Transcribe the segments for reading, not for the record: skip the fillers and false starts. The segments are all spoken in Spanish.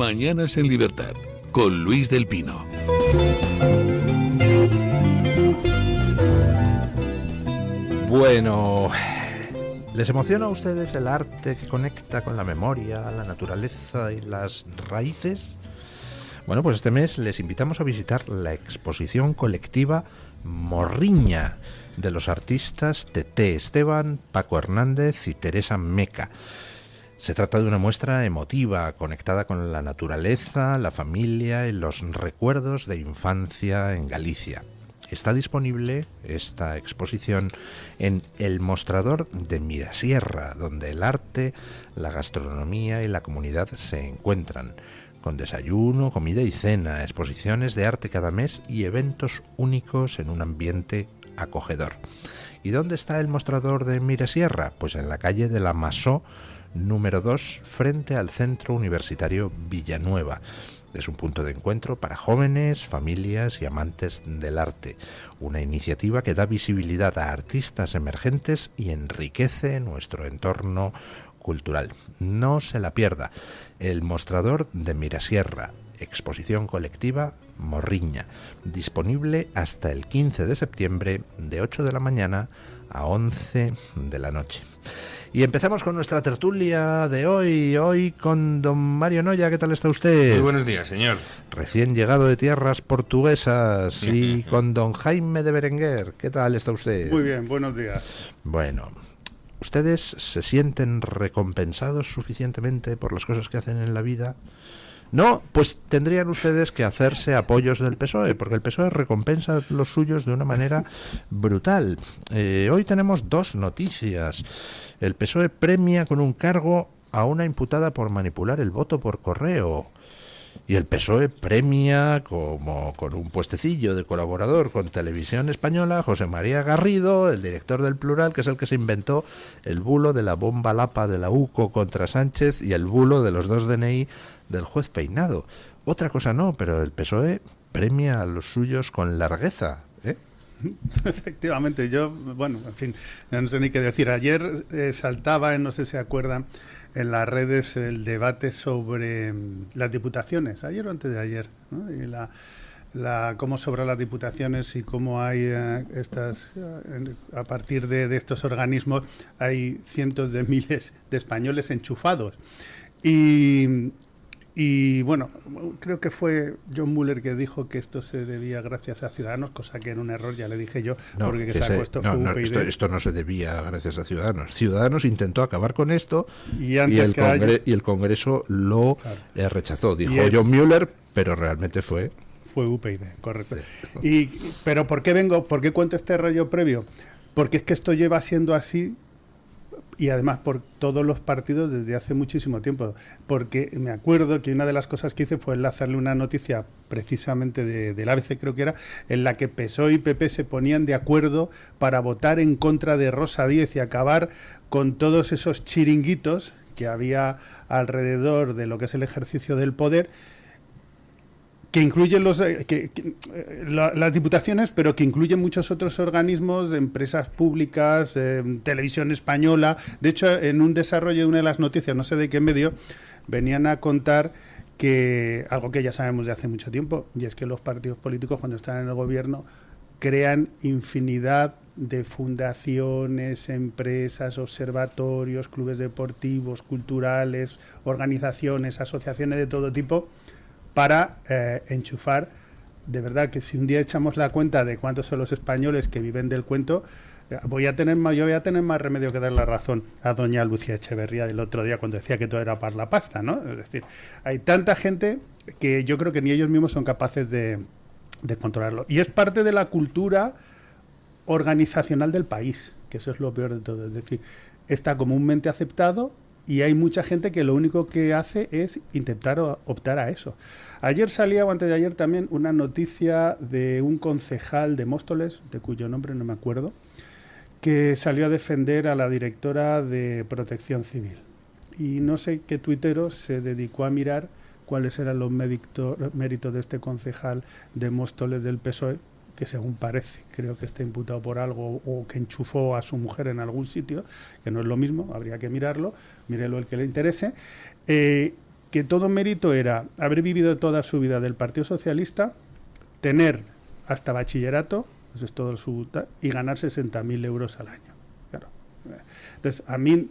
Mañanas en Libertad, con Luis del Pino. Bueno, ¿les emociona a ustedes el arte que conecta con la memoria, la naturaleza y las raíces? Bueno, pues este mes les invitamos a visitar la exposición colectiva Morriña de los artistas Teté Esteban, Paco Hernández y Teresa Meca. Se trata de una muestra emotiva, conectada con la naturaleza, la familia y los recuerdos de infancia en Galicia. Está disponible esta exposición en el mostrador de Mirasierra, donde el arte, la gastronomía y la comunidad se encuentran, con desayuno, comida y cena, exposiciones de arte cada mes y eventos únicos en un ambiente acogedor. ¿Y dónde está el mostrador de Mirasierra? Pues en la calle de la Masó, número 2, frente al Centro Universitario Villanueva. Es un punto de encuentro para jóvenes, familias y amantes del arte. Una iniciativa que da visibilidad a artistas emergentes y enriquece nuestro entorno cultural. No se la pierda. El mostrador de Mirasierra, exposición colectiva Morriña, disponible hasta el 15 de septiembre de 8 de la mañana a 11 de la noche. Y empezamos con nuestra tertulia de hoy con don Mario Noya. ¿Qué tal está usted? Muy buenos días, señor. Recién llegado de tierras portuguesas. Y con don Jaime de Berenguer. ¿Qué tal está usted? Muy bien, buenos días. Bueno, ¿ustedes se sienten recompensados suficientemente por las cosas que hacen en la vida? No, pues tendrían ustedes que hacerse apoyos del PSOE, porque el PSOE recompensa los suyos de una manera brutal. Hoy tenemos dos noticias. El PSOE premia con un cargo a una imputada por manipular el voto por correo. Y el PSOE premia como con un puestecillo de colaborador con Televisión Española a José María Garrido, el director del Plural, que es el que se inventó el bulo de la bomba lapa de la UCO contra Sánchez y el bulo de los 2 DNI del juez Peinado. Otra cosa no, pero el PSOE premia a los suyos con largueza, ¿eh? Efectivamente, en fin, no sé ni qué decir. Ayer saltaba, no sé si se acuerdan, en las redes el debate sobre las diputaciones, ayer o antes de ayer, ¿no? Y cómo sobran las diputaciones y cómo hay a partir de estos organismos hay cientos de miles de españoles enchufados. Y bueno, creo que fue John Muller que dijo que esto se debía gracias a Ciudadanos, cosa que era un error, ya le dije yo, no, porque sacó esto fue UPyD. Esto no se debía gracias a Ciudadanos. Ciudadanos intentó acabar con esto y el Congreso lo rechazó. Dijo John Muller, pero realmente fue UPyD, correcto. Sí. Pero ¿por qué cuento este rollo previo? Porque es que esto lleva siendo así, y además por todos los partidos desde hace muchísimo tiempo, porque me acuerdo que una de las cosas que hice fue enlazarle una noticia precisamente del ABC, creo que era, en la que PSOE y PP se ponían de acuerdo para votar en contra de Rosa Díez y acabar con todos esos chiringuitos que había alrededor de lo que es el ejercicio del poder, que incluyen las diputaciones, pero que incluyen muchos otros organismos, empresas públicas, Televisión Española. De hecho, en un desarrollo de una de las noticias, no sé de qué medio, venían a contar que algo que ya sabemos de hace mucho tiempo, y es que los partidos políticos, cuando están en el gobierno, crean infinidad de fundaciones, empresas, observatorios, clubes deportivos, culturales, organizaciones, asociaciones de todo tipo, para enchufar. De verdad que si un día echamos la cuenta de cuántos son los españoles que viven del cuento, yo voy a tener más remedio que dar la razón a doña Lucía Echeverría del otro día cuando decía que todo era para la pasta, ¿no? Es decir, hay tanta gente que yo creo que ni ellos mismos son capaces de controlarlo. Y es parte de la cultura organizacional del país, que eso es lo peor de todo. Es decir, está comúnmente aceptado y hay mucha gente que lo único que hace es intentar optar a eso. Ayer salía, o antes de ayer también, una noticia de un concejal de Móstoles, de cuyo nombre no me acuerdo, que salió a defender a la directora de Protección Civil. Y no sé qué tuitero se dedicó a mirar cuáles eran los méritos de este concejal de Móstoles del PSOE, que según parece, creo que está imputado por algo o que enchufó a su mujer en algún sitio, que no es lo mismo, habría que mirarlo, mírelo el que le interese, que que todo mérito era haber vivido toda su vida del Partido Socialista, tener hasta bachillerato, eso es todo y ganar 60.000 euros al año. Claro. Entonces, a mí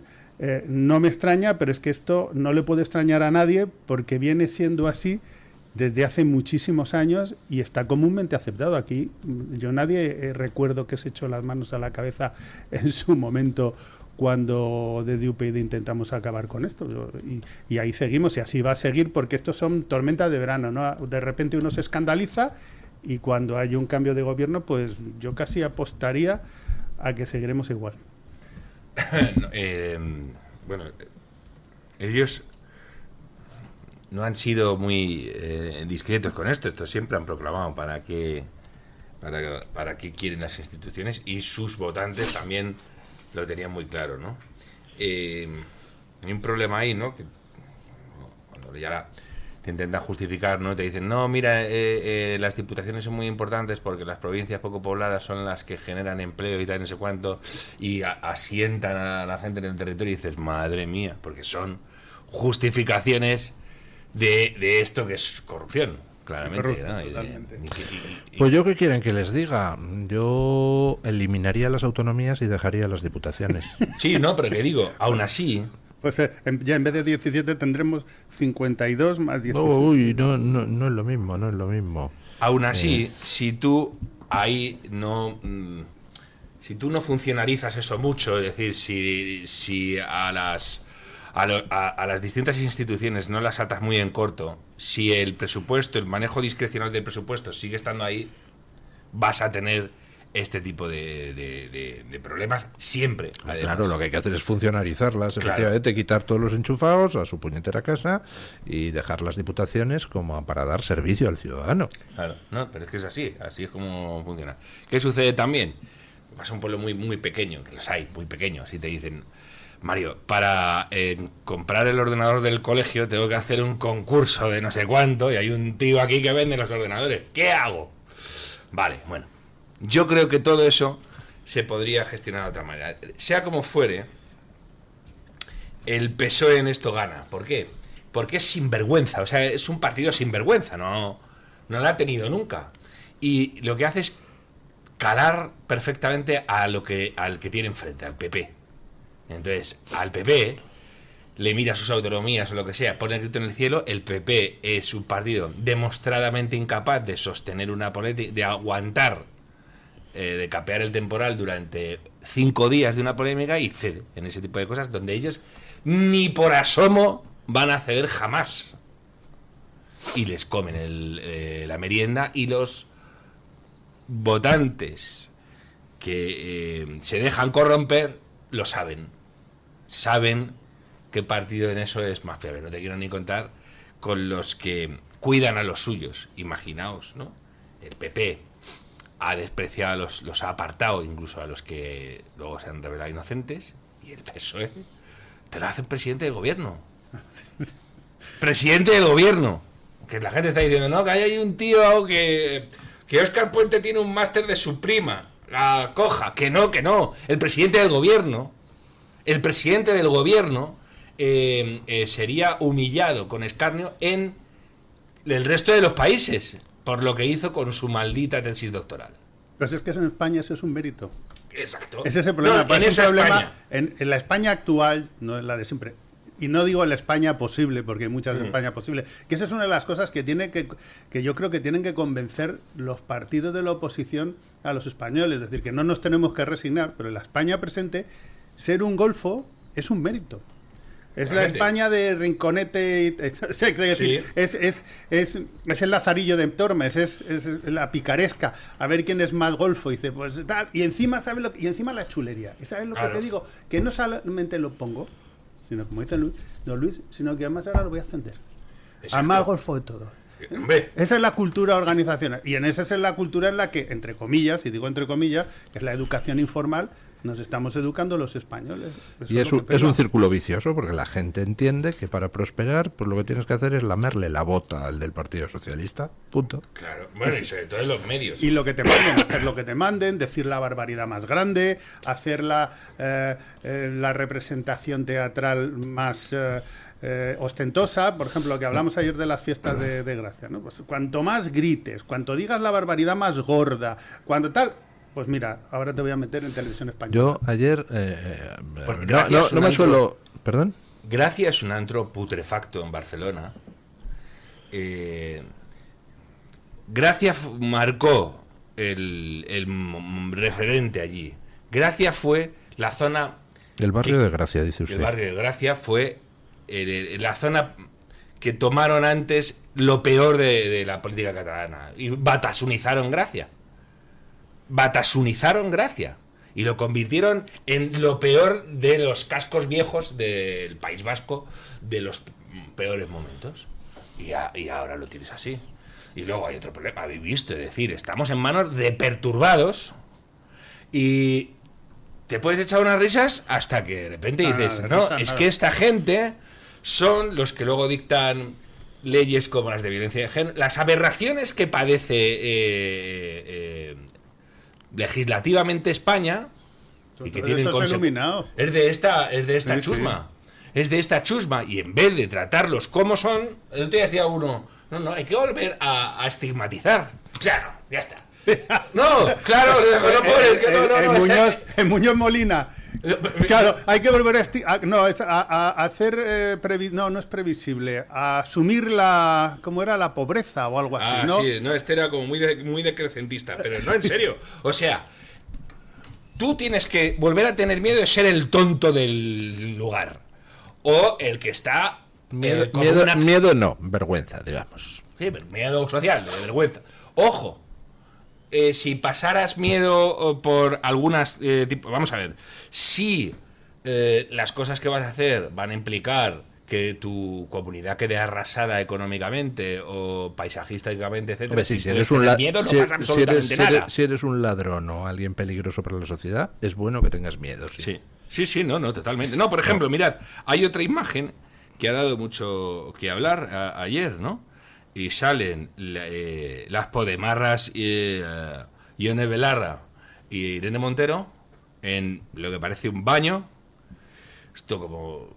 no me extraña, pero es que esto no le puede extrañar a nadie porque viene siendo así desde hace muchísimos años y está comúnmente aceptado. Aquí yo nadie recuerdo que se echó las manos a la cabeza en su momento cuando desde UPyD intentamos acabar con esto. Y ahí seguimos y así va a seguir porque estos son tormentas de verano, ¿no? De repente uno se escandaliza y cuando hay un cambio de gobierno, pues yo casi apostaría a que seguiremos igual. Bueno, ellos no han sido muy discretos con esto. Esto siempre han proclamado para qué quieren las instituciones y sus votantes también lo tenían muy claro, ¿no? Hay un problema ahí, ¿no? Que cuando ya te intentan justificar, ¿no? Te dicen, no, mira, las diputaciones son muy importantes porque las provincias poco pobladas son las que generan empleo y tal, no sé cuánto, y asientan a la gente en el territorio y dices, madre mía, porque son justificaciones de esto que es corrupción, claramente, ¿no? Pues yo, ¿qué quieren que les diga? Yo eliminaría las autonomías y dejaría las diputaciones. Sí, no, pero que digo, aún así... Pues ya en vez de 17 tendremos 52 más 17. Uy, no es lo mismo, no es lo mismo. Aún así, si tú ahí no... si tú no funcionalizas eso mucho, es decir, si a las distintas instituciones no las atas muy en corto, si el presupuesto, el manejo discrecional del presupuesto sigue estando ahí, vas a tener este tipo de problemas siempre. Además. Claro, lo que hay que hacer es funcionalizarlas, efectivamente, claro. Quitar todos los enchufados a su puñetera casa y dejar las diputaciones como para dar servicio al ciudadano. Claro, no, pero es que es así es como funciona. ¿Qué sucede también? Vas a un pueblo muy, muy pequeño, que los hay, muy pequeños, y te dicen, Mario, para comprar el ordenador del colegio tengo que hacer un concurso de no sé cuánto y hay un tío aquí que vende los ordenadores. ¿Qué hago? Vale, bueno. Yo creo que todo eso se podría gestionar de otra manera. Sea como fuere, el PSOE en esto gana. ¿Por qué? Porque es sinvergüenza. O sea, es un partido sinvergüenza. No lo ha tenido nunca. Y lo que hace es calar perfectamente al que tiene enfrente, al PP. Entonces, al PP le mira sus autonomías o lo que sea, pone el grito en el cielo. El PP es un partido demostradamente incapaz de sostener una política, de aguantar, de capear el temporal durante 5 días de una polémica y cede en ese tipo de cosas donde ellos ni por asomo van a ceder jamás. Y les comen la merienda y los votantes que se dejan corromper lo saben. Saben qué partido en eso es más fiable. No te quiero ni contar con los que cuidan a los suyos. Imaginaos, ¿no? El PP ha despreciado los ha apartado incluso a los que luego se han revelado inocentes, y el PSOE te lo hacen presidente del gobierno. Presidente del gobierno. Que la gente está diciendo, no, que hay un tío que Óscar Puente tiene un máster de su prima, la coja. Que no. El presidente del gobierno sería humillado con escarnio en el resto de los países por lo que hizo con su maldita tesis doctoral. Pues es que eso en España eso es un mérito. Exacto. Ese es el problema. No, en esa España. En la España actual, no es la de siempre. Y no digo en la España posible, porque hay muchas España posible. Que esa es una de las cosas que yo creo que tienen que convencer los partidos de la oposición a los españoles. Es decir, que no nos tenemos que resignar, pero en la España presente, ser un golfo es un mérito. Es la España de Rinconete, es el Lazarillo de Tormes, es la picaresca, a ver quién es más golfo, y dice, pues tal, y encima y encima la chulería. ¿Sabes lo que te digo? Que no solamente lo pongo, sino como dice don Luis, sino que además ahora lo voy a ascender. Al más golfo de todo. Esa es la cultura organizacional, y en esa es la cultura en la que, entre comillas, y digo entre comillas, que es la educación informal, nos estamos educando los españoles. Y es un círculo vicioso, porque la gente entiende que para prosperar, pues lo que tienes que hacer es lamerle la bota al del Partido Socialista, punto. Claro, bueno, y sobre todo en los medios. Y lo que te manden, hacer lo que te manden, decir la barbaridad más grande, hacer la representación teatral más ostentosa, por ejemplo, que hablamos ayer de las fiestas de Gracia, ¿no? Pues cuanto más grites, cuanto digas la barbaridad más gorda, cuando tal, pues mira, ahora te voy a meter en Televisión Española. Yo ayer Porque no Gracia es un me antro- suelo... ¿Perdón? Gracia es un antro putrefacto en Barcelona. Gracia marcó el referente allí. Gracia fue la zona... El barrio de Gracia, dice usted. El barrio de Gracia fue la zona que tomaron antes lo peor de la política catalana. Y batasunizaron Gracia. Batasunizaron Gracia. Y lo convirtieron en lo peor de los cascos viejos del País Vasco, de los peores momentos. Y ahora lo tienes así. Y luego hay otro problema, habéis visto, es decir, estamos en manos de perturbados y te puedes echar unas risas hasta que de repente dices, no, es que esta gente son los que luego dictan leyes como las de violencia de género, las aberraciones que padece legislativamente España y que tienen es de esta Sí, chusma. Es de esta chusma, y en vez de tratarlos como son, el otro día decía uno, no, hay que volver a estigmatizar. O sea, no, ya está. No, claro, no puede, que en Muñoz Molina. Claro, hay que volver a hacer no es previsible, a asumir ¿cómo era? La pobreza o algo así, ¿no? Sí, no, este era como muy decrecentista, pero no, en serio. O sea, tú tienes que volver a tener miedo de ser el tonto del lugar. O el que está... Miedo no, vergüenza, digamos. Sí, pero miedo social, de vergüenza. Ojo, si pasaras miedo por algunas... vamos a ver, si las cosas que vas a hacer van a implicar que tu comunidad quede arrasada económicamente o paisajísticamente, etcétera, Hombre, sí, si eres miedo no pasa absolutamente nada. Si eres un ladrón o alguien peligroso para la sociedad, es bueno que tengas miedo. Sí, no, totalmente. No, por ejemplo, mirad, hay otra imagen que ha dado mucho que hablar ayer, ¿no? Y salen las podemarras Ione Belarra y Irene Montero en lo que parece un baño. Esto como...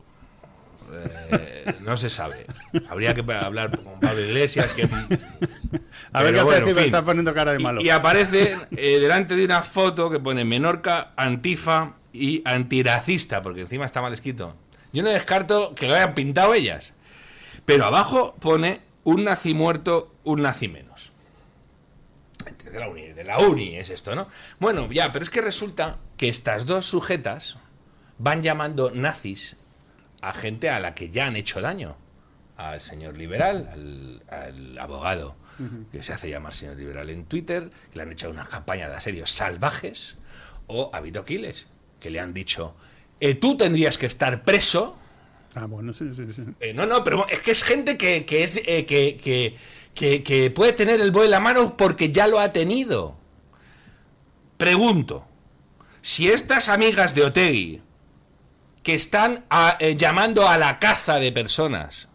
no se sabe. Habría que hablar con Pablo Iglesias. A ver qué hace, me está poniendo cara de malo. Y aparece delante de una foto que pone Menorca, Antifa y antirracista, porque encima está mal escrito. Yo no descarto que lo hayan pintado ellas, pero abajo pone un nazi muerto, un nazi menos. De la uni es esto, ¿no? Bueno, ya, pero es que resulta que estas dos sujetas van llamando nazis a gente a la que ya han hecho daño. Al señor liberal, al abogado que se hace llamar señor liberal en Twitter, que le han hecho una campaña de asedios salvajes, o a Vito Quiles, que le han dicho, tú tendrías que estar preso. Ah, bueno, sí. No, pero es que es gente que puede tener el BOE en la mano porque ya lo ha tenido. Pregunto, si estas amigas de Otegi, que están llamando a la caza de personas,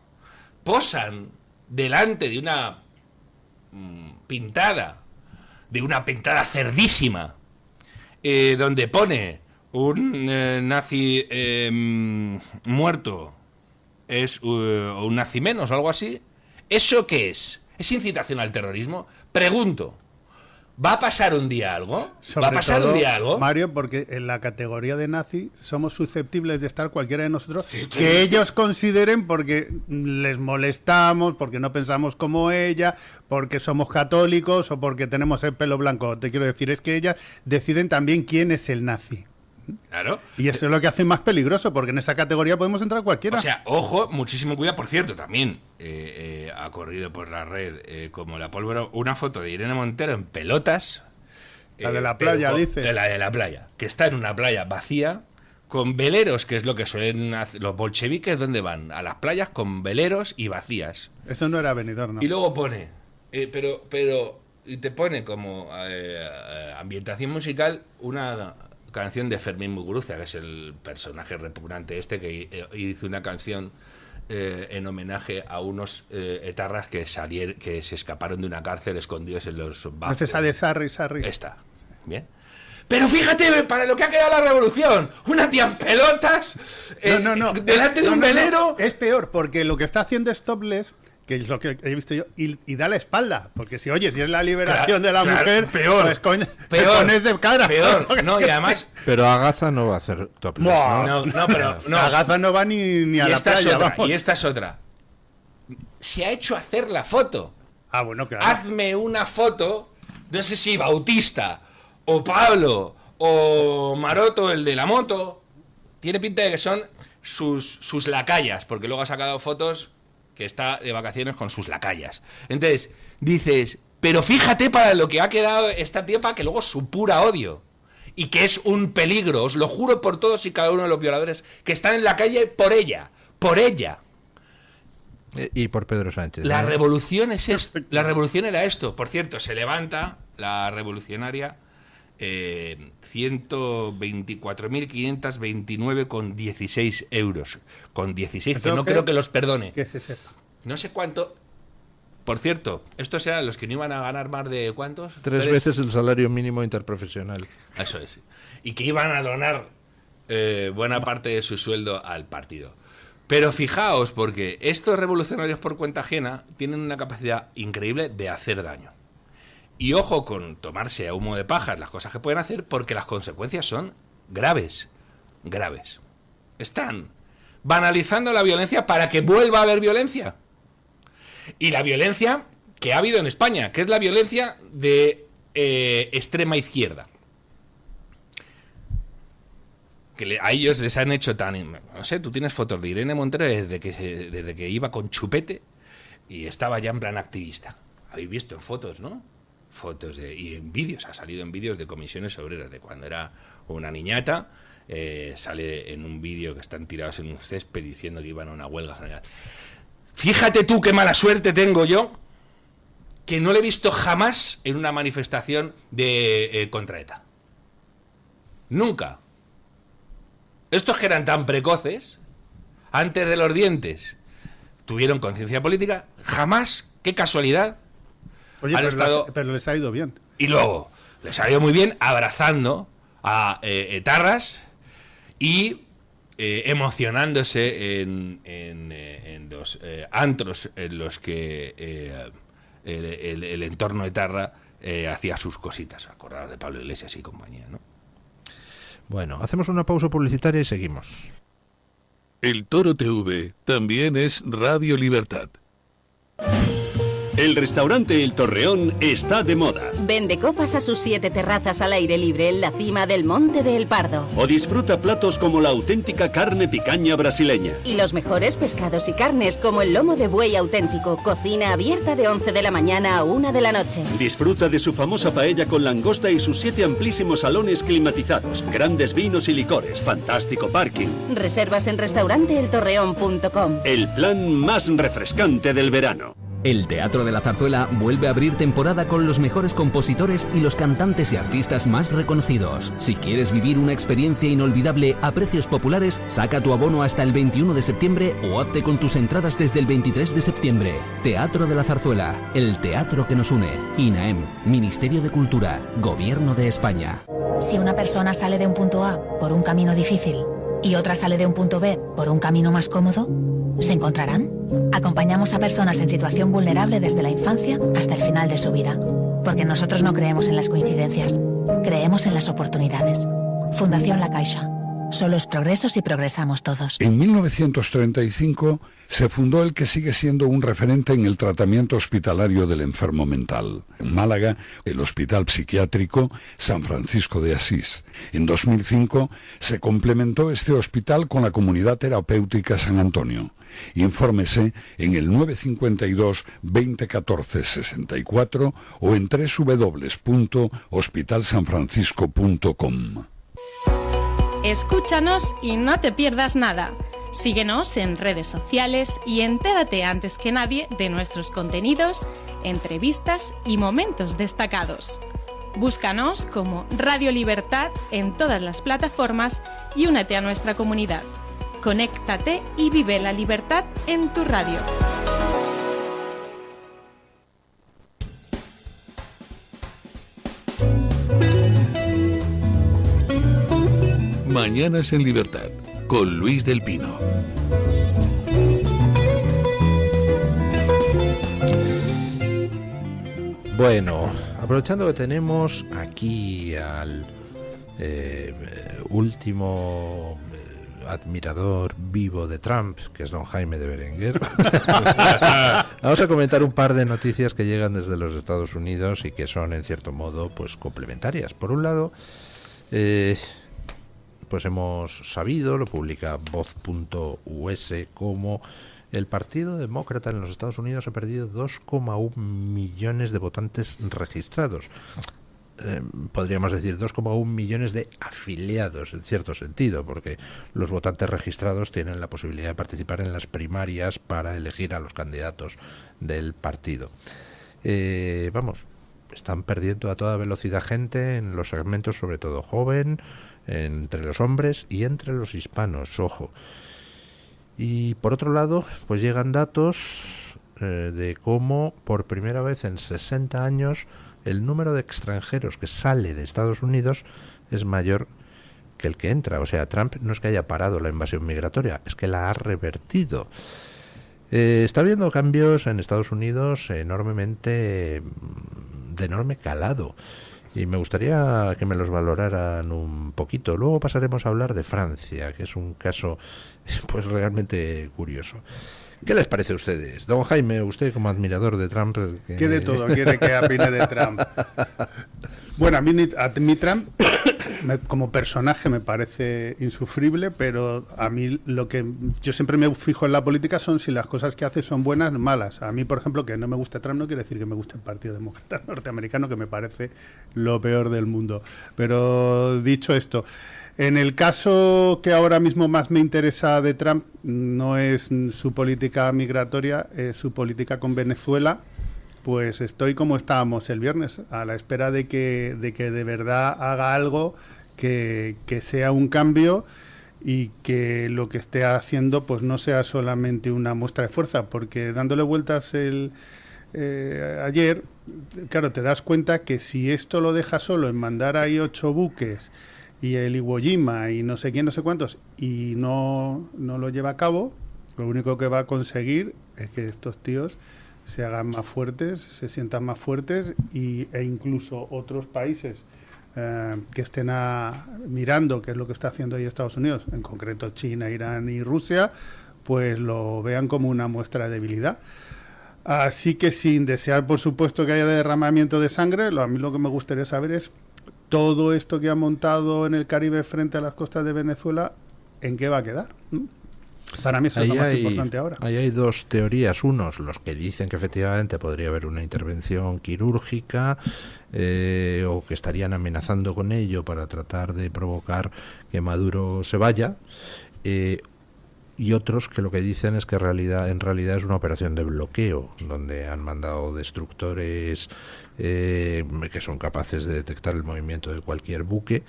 posan delante de una pintada cerdísima, donde pone un nazi muerto es un nazi menos o algo así, ¿eso qué es? ¿Es incitación al terrorismo? Pregunto, ¿va a pasar un día algo? Sobre ¿Va a pasar todo, un día algo? Mario, porque en la categoría de nazi somos susceptibles de estar cualquiera de nosotros que ellos consideren porque les molestamos, porque no pensamos como ella, porque somos católicos o porque tenemos el pelo blanco. Te quiero decir, es que ellas deciden también quién es el nazi. Claro. Y eso es lo que hace más peligroso, porque en esa categoría podemos entrar cualquiera. O sea, ojo, muchísimo cuidado. Por cierto, también ha corrido por la red como la pólvora una foto de Irene Montero en pelotas. La de la playa, dice. La de la playa, que está en una playa vacía, con veleros, que es lo que suelen hacer los bolcheviques, ¿dónde van? A las playas con veleros y vacías. Eso no era Benidorm, ¿no? Y luego pone, y te pone como ambientación musical una canción de Fermín Muguruza, que es el personaje repugnante que hizo una canción en homenaje a unos etarras que se escaparon de una cárcel escondidos en los bajos. ¿Es esa de Sarri? Esta, bien. pero fíjate para lo que ha quedado la revolución. Una tía en pelotas delante de un velero. Es peor, porque lo que está haciendo es topless, que es lo que he visto yo, y da la espalda. Porque si es la liberación de la mujer, peor, pues coño, peor, te pones de cara. Peor, no, y además... Pero Agaza no va a hacer topless, ¿no? No, pero... No. Agaza no va ni a la playa, vamos. Y esta es otra. Se ha hecho hacer la foto. Ah, bueno, claro. Hazme una foto, no sé si Bautista, o Pablo, o Maroto, el de la moto. Tiene pinta de que son sus lacayas, porque luego ha sacado fotos que está de vacaciones con sus lacayas. Entonces, dices, pero fíjate para lo que ha quedado esta tipa, que luego es su pura odio. Y que es un peligro, os lo juro por todos y cada uno de los violadores que están en la calle por ella. Por ella. Y por Pedro Sánchez. La revolución es esto. La revolución era esto. Por cierto, se levanta la revolucionaria 124.529,16 euros. Con 16, que no creo que los perdone. Que se sepa. No sé cuánto. Por cierto, estos eran los que no iban a ganar más de ¿cuántos? 3 veces el salario mínimo interprofesional. Eso es. Y que iban a donar buena parte de su sueldo al partido. Pero fijaos, porque estos revolucionarios por cuenta ajena tienen una capacidad increíble de hacer daño. Y ojo con tomarse a humo de pajas las cosas que pueden hacer, porque las consecuencias son graves. Graves. Están banalizando la violencia para que vuelva a haber violencia. Y la violencia que ha habido en España, que es la violencia de extrema izquierda. Que a ellos les han hecho tan... No sé, tú tienes fotos de Irene Montero desde que iba con chupete y estaba ya en plan activista. Habéis visto en fotos, ¿no? Y en vídeos, ha salido en vídeos de comisiones obreras, de cuando era una niñata, sale en un vídeo que están tirados en un césped diciendo que iban a una huelga general. Fíjate tú qué mala suerte tengo yo, que no le he visto jamás en una manifestación de contra ETA. Nunca. Estos que eran tan precoces, antes de los dientes, tuvieron conciencia política, jamás, qué casualidad. Oye, pero les ha ido bien. Y luego, les ha ido muy bien abrazando a etarras y emocionándose en los antros en los que el entorno etarra hacía sus cositas. Acordar de Pablo Iglesias y compañía, ¿no? Bueno, hacemos una pausa publicitaria y seguimos. El Toro TV también es Radio Libertad. El restaurante El Torreón está de moda. Vende copas a sus 7 terrazas al aire libre en la cima del Monte de El Pardo. O disfruta platos como la auténtica carne picaña brasileña. Y los mejores pescados y carnes como el lomo de buey auténtico. Cocina abierta de 11 de la mañana a 1 de la noche. Disfruta de su famosa paella con langosta y sus 7 amplísimos salones climatizados. Grandes vinos y licores. Fantástico parking. Reservas en restauranteeltorreón.com. El plan más refrescante del verano. El Teatro de la Zarzuela vuelve a abrir temporada con los mejores compositores y los cantantes y artistas más reconocidos. Si quieres vivir una experiencia inolvidable a precios populares, saca tu abono hasta el 21 de septiembre o hazte con tus entradas desde el 23 de septiembre. Teatro de la Zarzuela, el teatro que nos une. INAEM, Ministerio de Cultura, Gobierno de España. Si una persona sale de un punto A por un camino difícil y otra sale de un punto B por un camino más cómodo, ¿se encontrarán? Acompañamos a personas en situación vulnerable desde la infancia hasta el final de su vida, porque nosotros no creemos en las coincidencias, creemos en las oportunidades. Fundación La Caixa. Solo es progreso si progresamos todos. En 1935 se fundó el que sigue siendo un referente en el tratamiento hospitalario del enfermo mental. En Málaga, el Hospital Psiquiátrico San Francisco de Asís. En 2005 se complementó este hospital con la Comunidad Terapéutica San Antonio. Infórmese en el 952 2014 64 o en www.hospitalsanfrancisco.com. Escúchanos y no te pierdas nada. Síguenos en redes sociales y entérate antes que nadie de nuestros contenidos, entrevistas y momentos destacados. Búscanos como Radio Libertad en todas las plataformas y únete a nuestra comunidad. Conéctate y vive la libertad en tu radio. Mañanas en Libertad, con Luis del Pino. Bueno, aprovechando que tenemos aquí al último admirador vivo de Trump, que es don Jaime de Berenguer, vamos a comentar un par de noticias que llegan desde los Estados Unidos y que son en cierto modo pues complementarias. Por un lado, pues hemos sabido, lo publica voz.us, como el Partido Demócrata en los Estados Unidos ha perdido 2,1 millones de votantes registrados. Podríamos decir 2,1 millones de afiliados, en cierto sentido, porque los votantes registrados tienen la posibilidad de participar en las primarias para elegir a los candidatos del partido. Están perdiendo a toda velocidad gente en los segmentos, sobre todo joven, entre los hombres y entre los hispanos, ojo. Y por otro lado, pues llegan datos de cómo por primera vez en 60 años el número de extranjeros que sale de Estados Unidos es mayor que el que entra. O sea, Trump no es que haya parado la invasión migratoria, es que la ha revertido. Está habiendo cambios en Estados Unidos de enorme calado. Y me gustaría que me los valoraran un poquito. Luego pasaremos a hablar de Francia, que es un caso pues realmente curioso. ¿Qué les parece a ustedes? Don Jaime, usted como admirador de Trump... ¿Qué de todo quiere que opine de Trump? Bueno, a mí Trump como personaje me parece insufrible, pero a mí lo que yo siempre me fijo en la política son si las cosas que hace son buenas o malas. A mí, por ejemplo, que no me guste Trump no quiere decir que me guste el Partido Demócrata norteamericano, que me parece lo peor del mundo. Pero dicho esto, en el caso que ahora mismo más me interesa de Trump, no es su política migratoria, es su política con Venezuela. Pues estoy como estábamos el viernes, a la espera de que de verdad haga algo que sea un cambio y que lo que esté haciendo pues no sea solamente una muestra de fuerza, porque dándole vueltas ayer, claro, te das cuenta que si esto lo deja solo en mandar ahí 8 buques y el Iwo Jima y no sé quién, no sé cuántos, y no lo lleva a cabo, lo único que va a conseguir es que estos tíos se hagan más fuertes, se sientan más fuertes e incluso otros países que estén mirando qué es lo que está haciendo ahí Estados Unidos, en concreto China, Irán y Rusia, pues lo vean como una muestra de debilidad. Así que sin desear, por supuesto, que haya derramamiento de sangre, a mí lo que me gustaría saber es todo esto que ha montado en el Caribe frente a las costas de Venezuela, ¿en qué va a quedar? Para mí eso es lo más importante ahora. Ahí hay dos teorías. Unos, los que dicen que efectivamente podría haber una intervención quirúrgica o que estarían amenazando con ello para tratar de provocar que Maduro se vaya. Y otros que lo que dicen es que en realidad es una operación de bloqueo, donde han mandado destructores que son capaces de detectar el movimiento de cualquier buque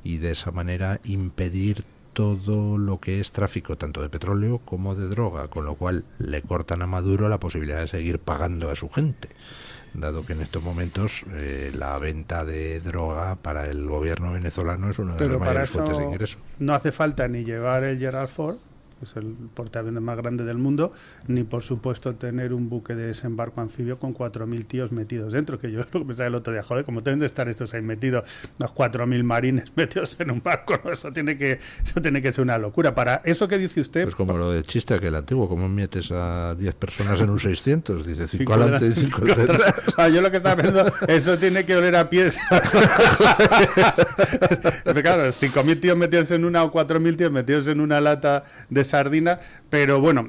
y de esa manera impedir todo lo que es tráfico tanto de petróleo como de droga, con lo cual le cortan a Maduro la posibilidad de seguir pagando a su gente, dado que en estos momentos la venta de droga para el gobierno venezolano es una de las mayores fuentes de ingreso. No hace falta ni llevar el Gerald Ford, que es el portaaviones más grande del mundo, ni por supuesto tener un buque de desembarco anfibio con 4.000 tíos metidos dentro, que yo lo que pensaba el otro día, joder, como tienen de estar estos ahí metidos, los 4.000 marines metidos en un barco, ¿no? Eso tiene que ser una locura. Para eso que dice usted... Pues como lo de chiste aquel antiguo, ¿cómo metes a 10 personas en un 600? Dice 5 adelante y 5 detrás. Yo lo que estaba pensando, eso tiene que oler a pies. Claro, 5.000 tíos metidos en una o 4.000 tíos metidos en una lata de sardina, pero bueno,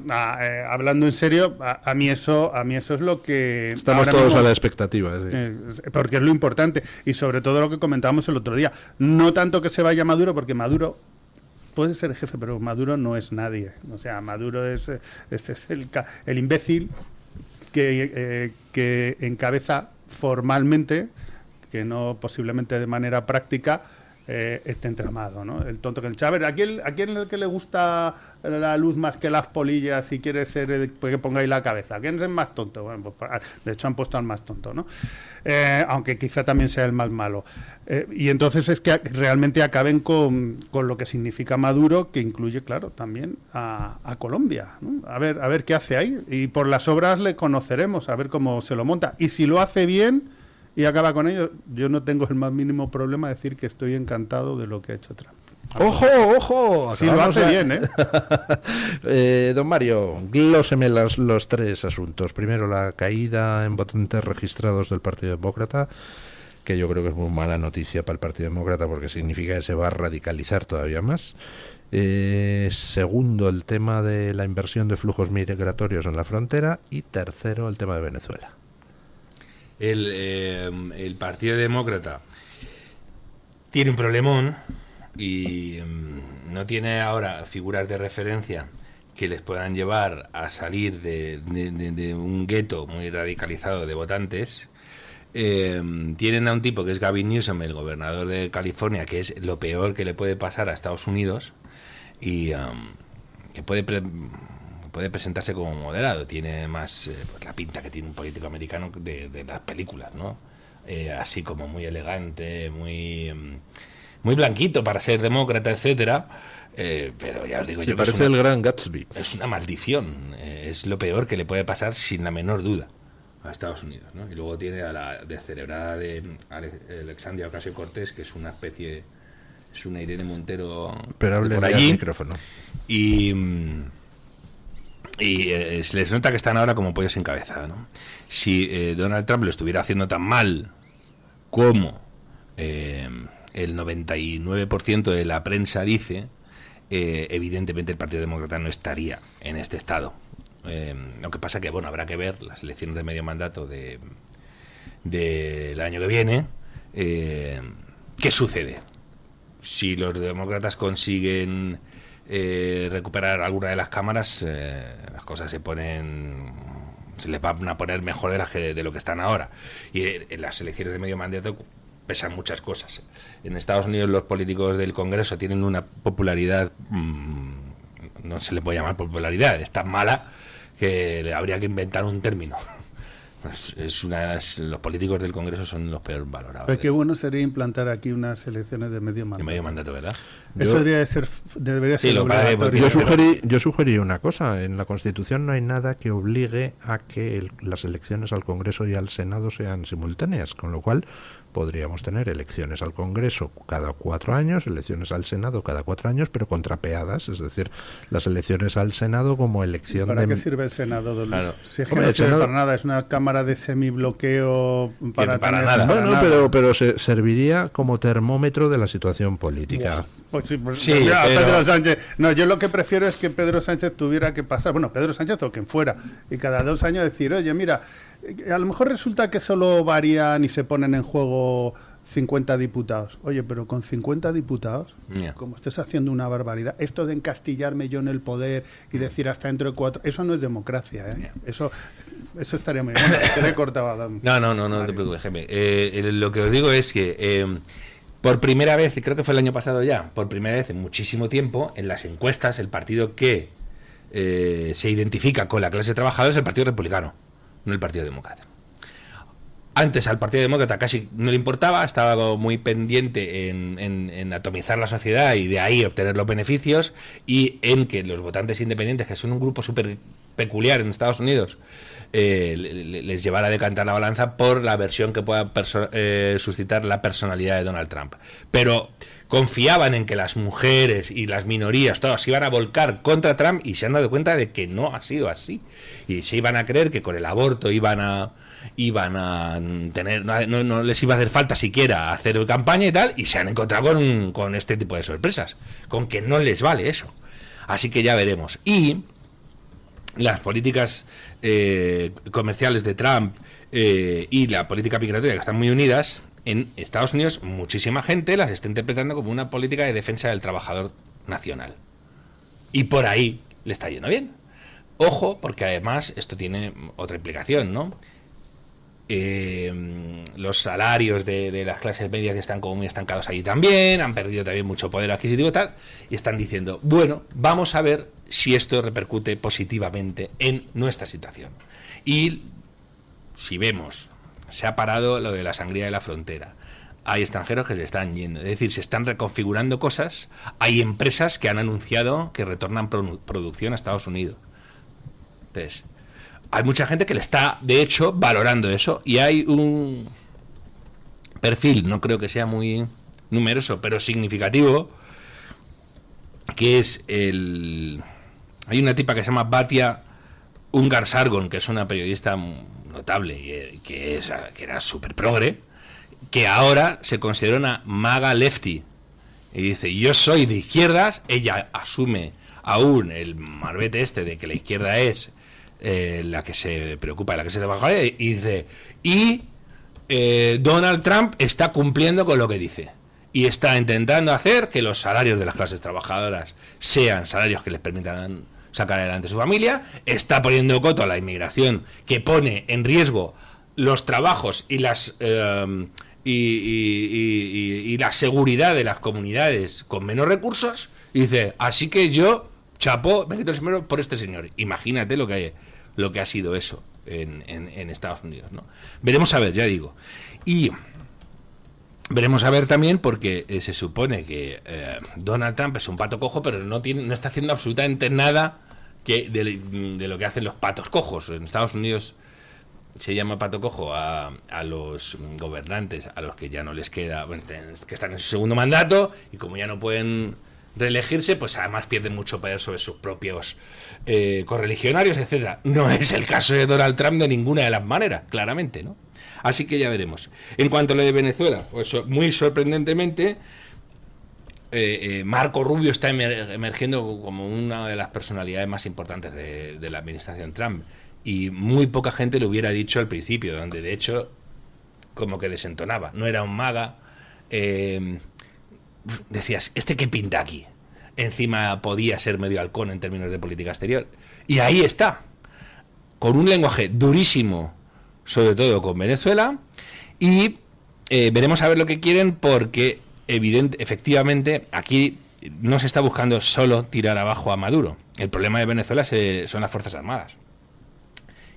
hablando en serio, a mí eso es lo que... Estamos todos mismo, a la expectativa. Sí. Porque es lo importante, y sobre todo lo que comentábamos el otro día. No tanto que se vaya Maduro, porque Maduro puede ser el jefe, pero Maduro no es nadie. O sea, Maduro es el imbécil que encabeza formalmente, que no posiblemente de manera práctica, este entramado, ¿no? El tonto que el Chávez. ¿A quién es el que le gusta la luz más que las polillas y quiere ser pues que pongáis la cabeza? ¿Quién es el más tonto? Bueno, pues, de hecho han puesto al más tonto, ¿no? Aunque quizá también sea el más malo. Y entonces es que realmente acaben con lo que significa Maduro, que incluye, claro, también a Colombia, ¿no? A ver qué hace ahí. Y por las obras le conoceremos, a ver cómo se lo monta. Y si lo hace bien y acaba con ello, yo no tengo el más mínimo problema de decir que estoy encantado de lo que ha hecho Trump. ¡Ojo, ojo! Si lo hace bien, Don Mario, glóseme los tres asuntos. Primero, la caída en votantes registrados del Partido Demócrata, que yo creo que es muy mala noticia para el Partido Demócrata porque significa que se va a radicalizar todavía más. Segundo, el tema de la inversión de flujos migratorios en la frontera. Y tercero, el tema de Venezuela. El Partido Demócrata tiene un problemón y no tiene ahora figuras de referencia que les puedan llevar a salir de un gueto muy radicalizado de votantes. Tienen a un tipo que es Gavin Newsom, el gobernador de California, que es lo peor que le puede pasar a Estados Unidos y que puede presentarse como moderado. Tiene más pues la pinta que tiene un político americano de las películas, ¿no? Así como muy elegante, muy blanquito para ser demócrata, etcétera. Pero ya os digo, yo parece el gran Gatsby. Es una maldición. Es lo peor que le puede pasar sin la menor duda a Estados Unidos, ¿no? Y luego tiene a la descerebrada de Alexandria Ocasio-Cortez, que es una especie, es una Irene Montero. Pero hable por allí. al micrófono. Y se les nota que están ahora como pollos sin cabeza, ¿no? Si Donald Trump lo estuviera haciendo tan mal como el 99% de la prensa dice, evidentemente el Partido Demócrata no estaría en este estado. Lo que pasa que, bueno, habrá que ver las elecciones de medio mandato del año que viene, qué sucede. Si los demócratas consiguen recuperar alguna de las cámaras, las cosas se les van a poner mejor de lo que están ahora. Y en las elecciones de medio mandato pesan muchas cosas. En Estados Unidos los políticos del Congreso tienen una popularidad, no se le puede llamar popularidad, es tan mala que habría que inventar un término. Los políticos del Congreso son los peor valorados. Pues qué bueno sería implantar aquí unas elecciones de medio mandato. De medio mandato, ¿verdad? Eso debería ser obligatorio. Yo sugerí una cosa. En la Constitución no hay nada que obligue a que las elecciones al Congreso y al Senado sean simultáneas, con lo cual podríamos tener elecciones al Congreso cada 4 años, elecciones al Senado cada 4 años, pero contrapeadas, es decir, las elecciones al Senado como elección ¿Para qué sirve el Senado, don Luis? Claro. Si es que no sirve para nada, es una cámara de semibloqueo para nada. Bueno, nada. Pero serviría como termómetro de la situación política. Pues sí, sí, pero... Pedro Sánchez. No, yo lo que prefiero es que Pedro Sánchez tuviera que pasar, bueno, Pedro Sánchez o quien fuera, y cada 2 años decir, oye, mira, a lo mejor resulta que solo varían y se ponen en juego 50 diputados. Oye, pero con 50 diputados, como estés haciendo una barbaridad, esto de encastillarme yo en el poder y decir hasta dentro de 4, eso no es democracia, ¿eh? Eso estaría muy bien. Te le he cortado. No te preocupes, Jaime. Lo que os digo es que por primera vez, creo que fue el año pasado ya, por primera vez en muchísimo tiempo, en las encuestas, el partido que se identifica con la clase trabajadora es el Partido Republicano, no el Partido Demócrata. Antes al Partido Demócrata casi no le importaba, estaba muy pendiente en atomizar la sociedad y de ahí obtener los beneficios, y en que los votantes independientes, que son un grupo súper peculiar en Estados Unidos, les llevara a decantar la balanza por la versión que pueda suscitar la personalidad de Donald Trump. Pero confiaban en que las mujeres y las minorías todas se iban a volcar contra Trump, y se han dado cuenta de que no ha sido así, y se iban a creer que con el aborto iban a tener, no les iba a hacer falta siquiera hacer campaña y tal, y se han encontrado con este tipo de sorpresas, con que no les vale eso. Así que ya veremos. Y las políticas comerciales de Trump y la política migratoria, que están muy unidas, en Estados Unidos muchísima gente las está interpretando como una política de defensa del trabajador nacional. Y por ahí le está yendo bien. Ojo, porque además esto tiene otra implicación, ¿no? los salarios de las clases medias están como muy estancados allí también, han perdido también mucho poder adquisitivo y tal, y están diciendo, bueno, vamos a ver si esto repercute positivamente en nuestra situación. Y si vemos, se ha parado lo de la sangría de la frontera, hay extranjeros que se están yendo, es decir, se están reconfigurando cosas, hay empresas que han anunciado que retornan producción a Estados Unidos. Entonces, hay mucha gente que le está, de hecho, valorando eso, y hay un perfil, no creo que sea muy numeroso, pero significativo, que es hay una tipa que se llama Batia Ungar-Sargon, que es una periodista notable, y que era súper progre, que ahora se considera una maga lefty, y dice, yo soy de izquierdas, ella asume aún el marbete este de que la izquierda es la que se preocupa, la que se trabaja, y dice, Donald Trump está cumpliendo con lo que dice y está intentando hacer que los salarios de las clases trabajadoras sean salarios que les permitan sacar adelante su familia, está poniendo coto a la inmigración que pone en riesgo los trabajos y las y la seguridad de las comunidades con menos recursos, y dice, así que yo chapó, me quito el sombrero por este señor. Imagínate lo que ha sido eso en Estados Unidos, ¿no? Veremos a ver, ya digo. Y veremos a ver también porque se supone que Donald Trump es un pato cojo, pero no está haciendo absolutamente nada de lo que hacen los patos cojos. En Estados Unidos se llama pato cojo a los gobernantes a los que ya no les queda, bueno, que están en su segundo mandato, y como ya no pueden reelegirse, pues además pierden mucho poder sobre sus propios correligionarios, etcétera. No es el caso de Donald Trump de ninguna de las maneras, claramente, ¿no? Así que ya veremos. En cuanto a lo de Venezuela, pues muy sorprendentemente, Marco Rubio está emergiendo como una de las personalidades más importantes de la administración Trump, y muy poca gente lo hubiera dicho al principio, donde de hecho como que desentonaba, no era un maga, decías, ¿este qué pinta aquí? Encima podía ser medio halcón en términos de política exterior, y ahí está, con un lenguaje durísimo, sobre todo con Venezuela, y veremos a ver lo que quieren, porque efectivamente aquí no se está buscando solo tirar abajo a Maduro. El problema de Venezuela son las Fuerzas Armadas,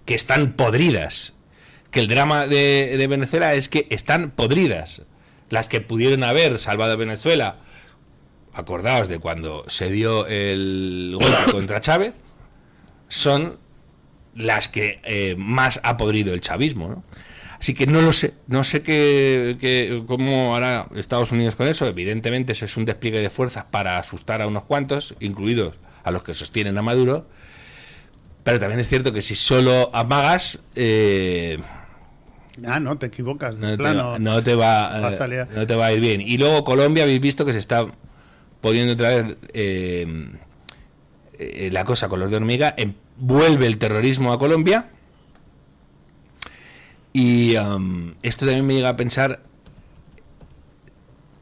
que están podridas, que el drama de Venezuela es que están podridas. Las que pudieron haber salvado a Venezuela, acordaos de cuando se dio el golpe contra Chávez, son las que más ha podrido el chavismo, ¿no? Así que no sé cómo hará Estados Unidos con eso. Evidentemente eso es un despliegue de fuerzas para asustar a unos cuantos, incluidos a los que sostienen a Maduro, pero también es cierto que si solo amagas, no te equivocas, no te va a ir bien. Y luego Colombia, habéis visto que se está poniendo otra vez la cosa color de hormiga, vuelve el terrorismo a Colombia, y esto también me llega a pensar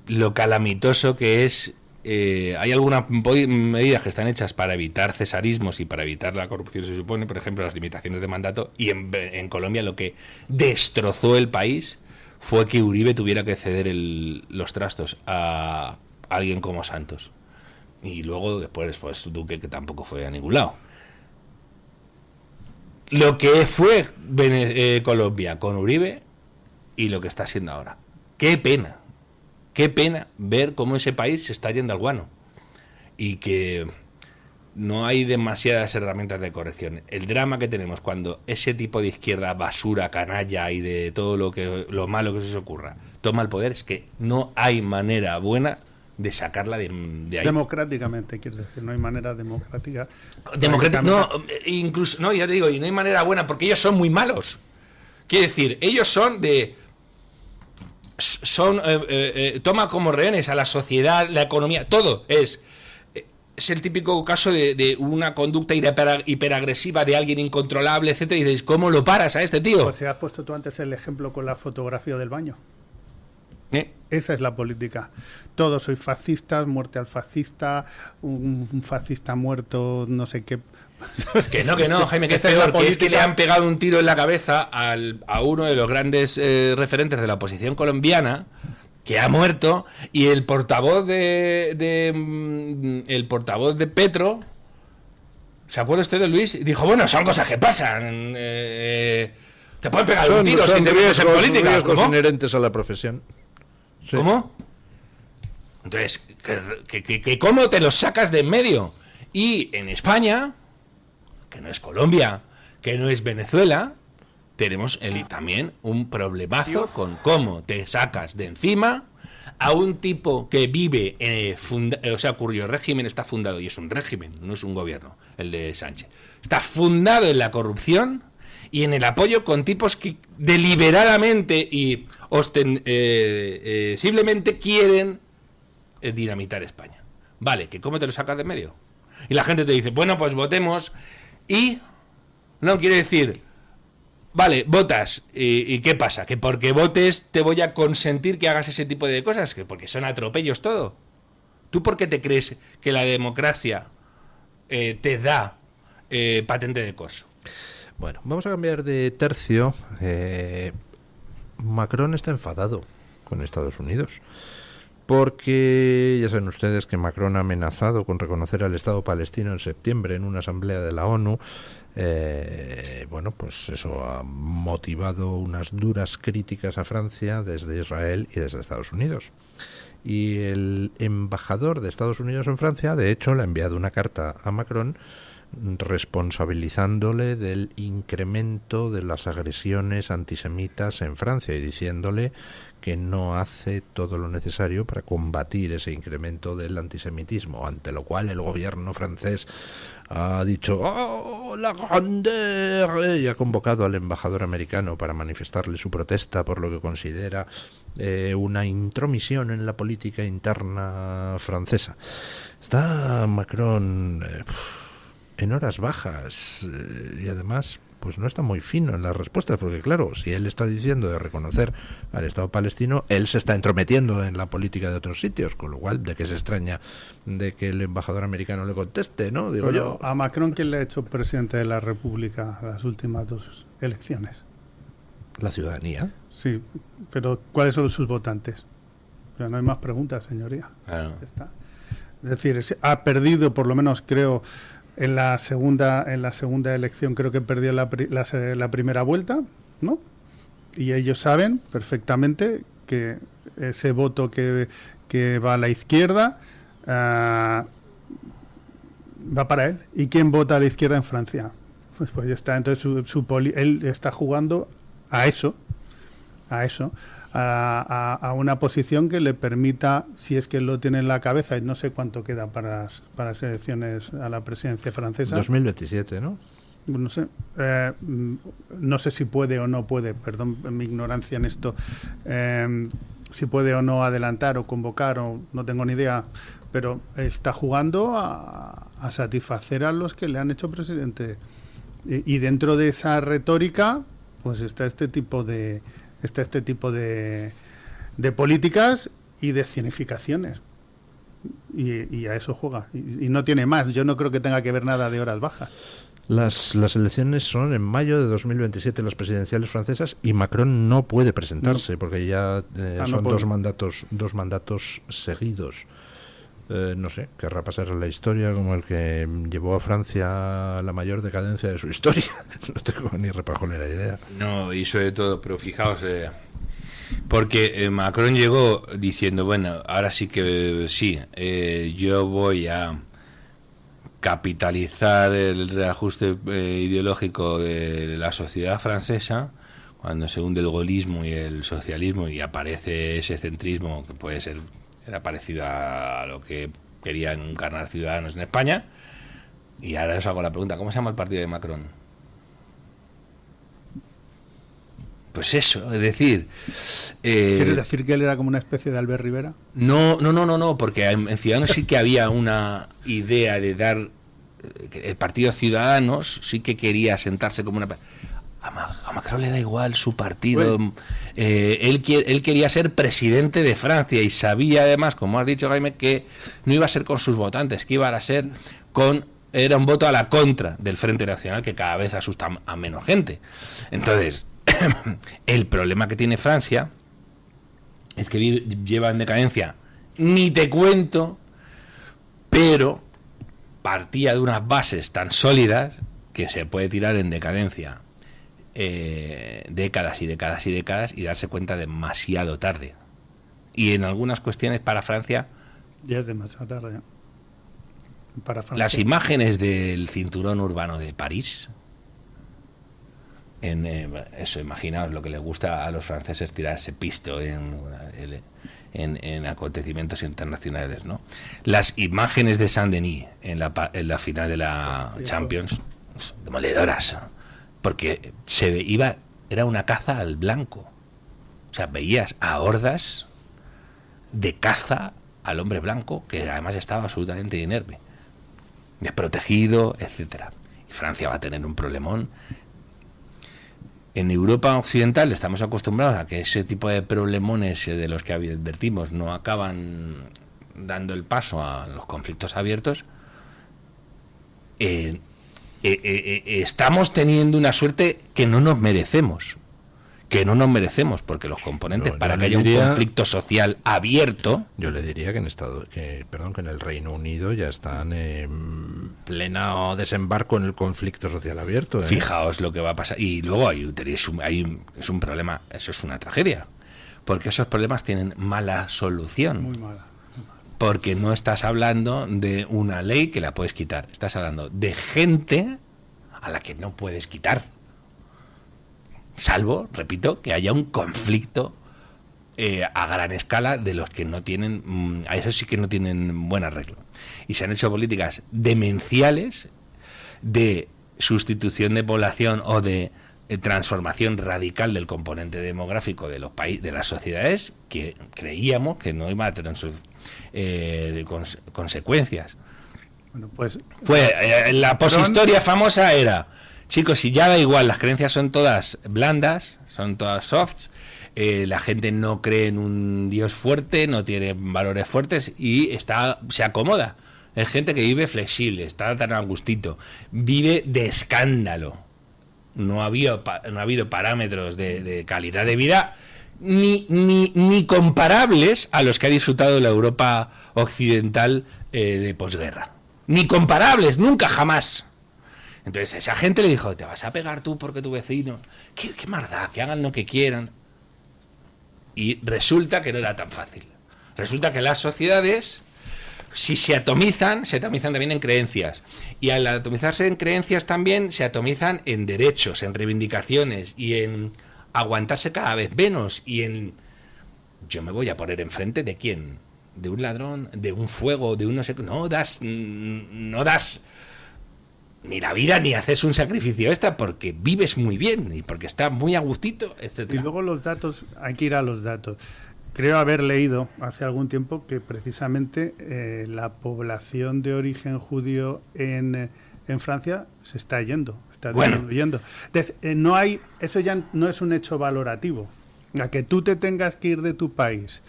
lo calamitoso que es. Hay algunas medidas que están hechas para evitar cesarismos y para evitar la corrupción, se supone, por ejemplo, las limitaciones de mandato, y en Colombia lo que destrozó el país fue que Uribe tuviera que ceder los trastos a alguien como Santos, y luego después pues Duque, que tampoco fue a ningún lado. Lo que fue Colombia con Uribe y lo que está siendo ahora. Qué pena ver cómo ese país se está yendo al guano y que no hay demasiadas herramientas de corrección. El drama que tenemos cuando ese tipo de izquierda basura, canalla y de todo lo malo que se os ocurra toma el poder, es que no hay manera buena de sacarla de ahí. Democráticamente, quiero decir, no hay manera democrática. No, incluso, no, ya te digo, y no hay manera buena porque ellos son muy malos. Quiero decir, ellos toma como rehenes a la sociedad, la economía, todo. Es el típico caso de una conducta hiperagresiva de alguien incontrolable, etcétera, y dices, ¿cómo lo paras a este tío? Pues has puesto tú antes el ejemplo con la fotografía del baño. Esa es la política. Todos sois fascistas, muerte al fascista, un fascista muerto, no sé qué. Que no, Jaime, que es peor, que es que le han pegado un tiro en la cabeza a uno de los grandes referentes de la oposición colombiana, que ha muerto, y el portavoz el portavoz de Petro, ¿se acuerda usted de Luis? Dijo, bueno, son cosas que pasan. Te pueden pegar un tiro si te metes en política. Riesgos ¿Cómo? inherentes a la profesión. Sí. ¿Cómo? Entonces, que ¿cómo te los sacas de en medio? Y en España, que no es Colombia, que no es Venezuela, tenemos también un problemazo con cómo te sacas de encima a un tipo que vive, o sea, cuyo régimen está fundado, y es un régimen, no es un gobierno, el de Sánchez, está fundado en la corrupción y en el apoyo con tipos que deliberadamente y ostensiblemente quieren dinamitar España. Vale, que ¿cómo te lo sacas de medio? Y la gente te dice, bueno, pues votemos, y no quiere decir, vale, votas, ¿y qué pasa? ¿Que porque votes te voy a consentir que hagas ese tipo de cosas? ¿Que porque son atropellos todo? ¿Tú por qué te crees que la democracia te da patente de corso? Bueno, vamos a cambiar de tercio. Macron está enfadado con Estados Unidos, porque ya saben ustedes que Macron ha amenazado con reconocer al Estado palestino en septiembre en una asamblea de la ONU. Bueno, pues eso ha motivado unas duras críticas a Francia desde Israel y desde Estados Unidos. Y el embajador de Estados Unidos en Francia, de hecho, le ha enviado una carta a Macron responsabilizándole del incremento de las agresiones antisemitas en Francia y diciéndole que no hace todo lo necesario para combatir ese incremento del antisemitismo, ante lo cual el gobierno francés ha dicho ¡oh, la grandeur! Y ha convocado al embajador americano para manifestarle su protesta por lo que considera una intromisión en la política interna francesa. Está Macron en horas bajas y además pues no está muy fino en las respuestas, porque claro, si él está diciendo de reconocer al Estado palestino, él se está entrometiendo en la política de otros sitios, con lo cual, ¿de qué se extraña de que el embajador americano le conteste, no? Digo yo. ¿A Macron quién le ha hecho presidente de la República las últimas dos elecciones? La ciudadanía. Sí, pero ¿cuáles son sus votantes? O sea, no hay más preguntas, señoría. Claro. Está. Es decir, ha perdido, por lo menos creo, en la segunda elección, creo que perdió la primera vuelta, ¿no? Y ellos saben perfectamente que ese voto que va a la izquierda va para él. ¿Y quién vota a la izquierda en Francia? Pues ya está. Entonces él está jugando a eso, a una posición que le permita, si es que lo tiene en la cabeza, y no sé cuánto queda para las elecciones a la presidencia francesa. 2027, ¿no? No sé. No sé si puede o no puede, perdón mi ignorancia en esto, si puede o no adelantar o convocar, o no tengo ni idea, pero está jugando a satisfacer a los que le han hecho presidente. Y dentro de esa retórica, pues está este tipo de políticas y de escenificaciones. Y a eso juega. Y no tiene más. Yo no creo que tenga que ver nada de horas bajas. Las elecciones son en mayo de 2027, las presidenciales francesas, y Macron no puede presentarse porque ya son dos mandatos seguidos. No sé, querrá pasar a la historia como el que llevó a Francia a la mayor decadencia de su historia. No tengo ni repajolera idea. No, y sobre todo, pero fijaos, porque Macron llegó diciendo, bueno, ahora sí que sí, yo voy a capitalizar el reajuste ideológico de la sociedad francesa, cuando se hunde el gaullismo y el socialismo y aparece ese centrismo que puede ser, era parecido a lo que querían encarnar Ciudadanos en España. Y ahora os hago la pregunta, ¿cómo se llama el partido de Macron? Pues eso, es decir... ¿Quieres decir que él era como una especie de Albert Rivera? No, porque en Ciudadanos sí que había una idea de dar... El partido Ciudadanos sí que quería sentarse como una... A Macron le da igual su partido. Él quería ser presidente de Francia y sabía además, como has dicho, Jaime, que no iba a ser con sus votantes, que iba a ser era un voto a la contra del Frente Nacional, que cada vez asusta a menos gente. Entonces, el problema que tiene Francia es que lleva en decadencia, ni te cuento, pero partía de unas bases tan sólidas que se puede tirar en decadencia décadas y décadas y décadas y darse cuenta demasiado tarde. Y en algunas cuestiones para Francia ya es demasiado tarde. Para Francia. Las imágenes del cinturón urbano de París, eso, imaginaos lo que les gusta a los franceses, tirarse pisto en acontecimientos internacionales, ¿no? Las imágenes de Saint-Denis en la final de la Champions, demoledoras, porque era una caza al blanco. O sea, veías a hordas de caza al hombre blanco, que además estaba absolutamente inerme, desprotegido, etcétera. Y Francia va a tener un problemón. En Europa occidental estamos acostumbrados a que ese tipo de problemones de los que advertimos no acaban dando el paso a los conflictos abiertos. Estamos teniendo una suerte que no nos merecemos. Porque los componentes para que haya un conflicto social abierto. Yo le diría que que en el Reino Unido ya están en pleno desembarco en el conflicto social abierto. Fijaos lo que va a pasar. Y luego es un problema, eso es una tragedia. Porque esos problemas tienen mala solución. Muy mala. Porque no estás hablando de una ley que la puedes quitar. Estás hablando de gente a la que no puedes quitar. Salvo, repito, que haya un conflicto a gran escala de los que no tienen, a eso sí que no tienen buen arreglo. Y se han hecho políticas demenciales de sustitución de población o de transformación radical del componente demográfico de los países, de las sociedades, que creíamos que no iba a tener consecuencias. Bueno, pues la poshistoria famosa era: chicos, si ya da igual, las creencias son todas blandas, son todas softs, la gente no cree en un Dios fuerte, no tiene valores fuertes y se acomoda. Es gente que vive flexible, está tan a gustito, vive de escándalo. No ha habido parámetros de calidad de vida ni comparables a los que ha disfrutado la Europa occidental de posguerra. Ni comparables, nunca, jamás. Entonces esa gente le dijo: te vas a pegar tú porque tu vecino, qué maldad, que hagan lo que quieran. Y resulta que no era tan fácil. Resulta que las sociedades, si se atomizan también en creencias. Y al atomizarse en creencias también se atomizan en derechos, en reivindicaciones y en aguantarse cada vez menos. Y en: yo me voy a poner enfrente de quién, de un ladrón, de un fuego, de un no sé qué. No das ni la vida ni haces un sacrificio porque vives muy bien y porque estás muy a gustito, etcétera. Y luego los datos, hay que ir a los datos. Creo haber leído hace algún tiempo que precisamente la población de origen judío en Francia se está yendo, está disminuyendo. Entonces, eso ya no es un hecho valorativo. A que tú te tengas que ir de tu país,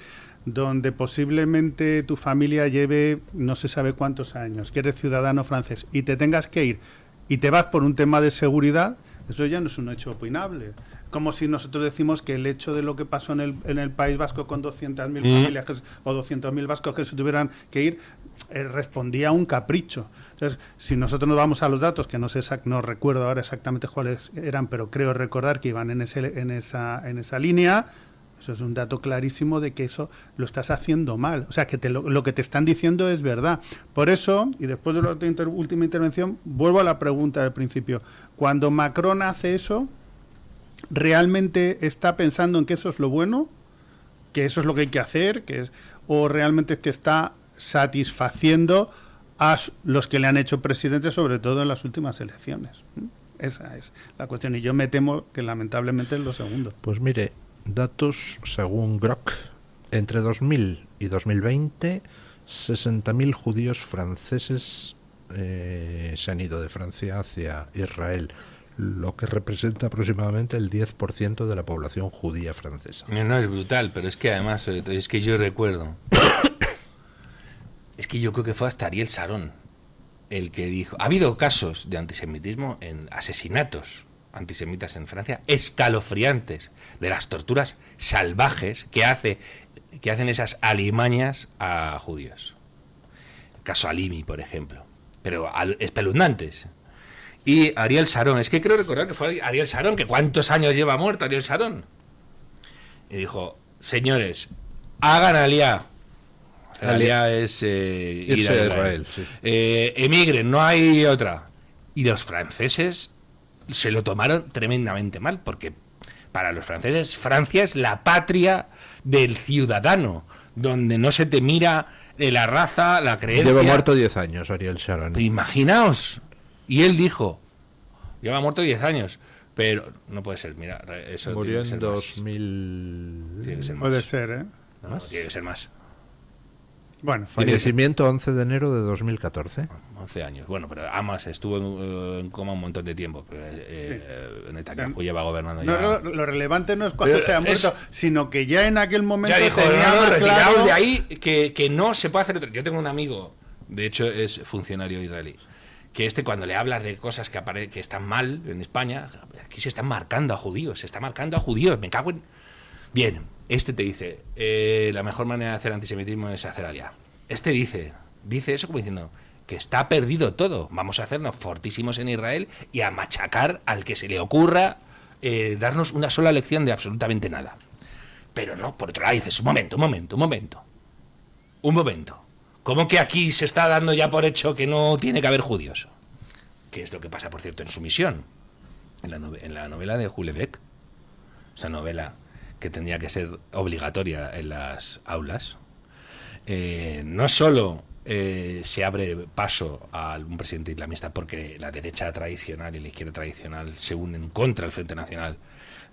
donde posiblemente tu familia lleve no se sabe cuántos años, que eres ciudadano francés, y te tengas que ir, y te vas por un tema de seguridad, eso ya no es un hecho opinable. Como si nosotros decimos que el hecho de lo que pasó en el País Vasco con 200.000 familias o 200.000 vascos que se tuvieran que ir, respondía a un capricho. Entonces, si nosotros nos vamos a los datos, que no recuerdo ahora exactamente cuáles eran, pero creo recordar que iban en esa línea, eso es un dato clarísimo de que eso lo estás haciendo mal. O sea, que lo que te están diciendo es verdad. Por eso, y después de la última intervención, vuelvo a la pregunta del principio. Cuando Macron hace eso, ¿realmente está pensando en que eso es lo bueno? ¿Que eso es lo que hay que hacer? ¿O realmente es que está satisfaciendo a los que le han hecho presidente, sobre todo en las últimas elecciones? Esa es la cuestión. Y yo me temo que lamentablemente es lo segundo. Pues mire, datos según Grok. Entre 2000 y 2020, 60.000 judíos franceses se han ido de Francia hacia Israel. lo que representa aproximadamente el 10% de la población judía francesa. No, es brutal, pero es que además, es que yo recuerdo, es que yo creo que fue hasta Ariel Sharon el que dijo, ha habido casos de antisemitismo en asesinatos antisemitas en Francia, escalofriantes, de las torturas salvajes que hacen esas alimañas a judíos. El caso Halimi, por ejemplo, pero espeluznantes. Y Ariel Sharon, es que creo recordar que fue Ariel Sharon, que ¿cuántos años lleva muerto Ariel Sharon? Y dijo, señores, hagan aliyá. Aliyá es ir a Israel. Sí. Emigren, no hay otra. Y los franceses se lo tomaron tremendamente mal, porque para los franceses Francia es la patria del ciudadano, donde no se te mira la raza, la creencia. Lleva muerto 10 años Ariel Sharon. Imaginaos. Y él dijo, lleva muerto 10 años, pero no puede ser, mira, eso murió tiene que en ser 2000. Tiene que ser más. Puede ser, ¿eh? No, tiene que ser más. Bueno, fallecimiento 11 de enero de 2014. 11 años. Bueno, pero Hamas estuvo en coma un montón de tiempo. Netanyahu lleva gobernando ya. Lo relevante no es cuando se ha muerto, sino que ya en aquel momento ya dijo, tenía claro de ahí que no se puede hacer. Yo tengo un amigo, de hecho es funcionario israelí, que cuando le hablas de cosas que están mal en España, aquí se están marcando a judíos, me cago en... Bien, te dice, la mejor manera de hacer antisemitismo es hacer aliyá. Dice eso como diciendo que está perdido todo, vamos a hacernos fortísimos en Israel y a machacar al que se le ocurra darnos una sola lección de absolutamente nada. Pero no, por otro lado dices, un momento. ¿Cómo que aquí se está dando ya por hecho que no tiene que haber judíos? ¿Qué es lo que pasa, por cierto, en su misión? En la novela de Houellebecq, esa novela que tendría que ser obligatoria en las aulas, no solo se abre paso a un presidente islamista porque la derecha tradicional y la izquierda tradicional se unen contra el Frente Nacional,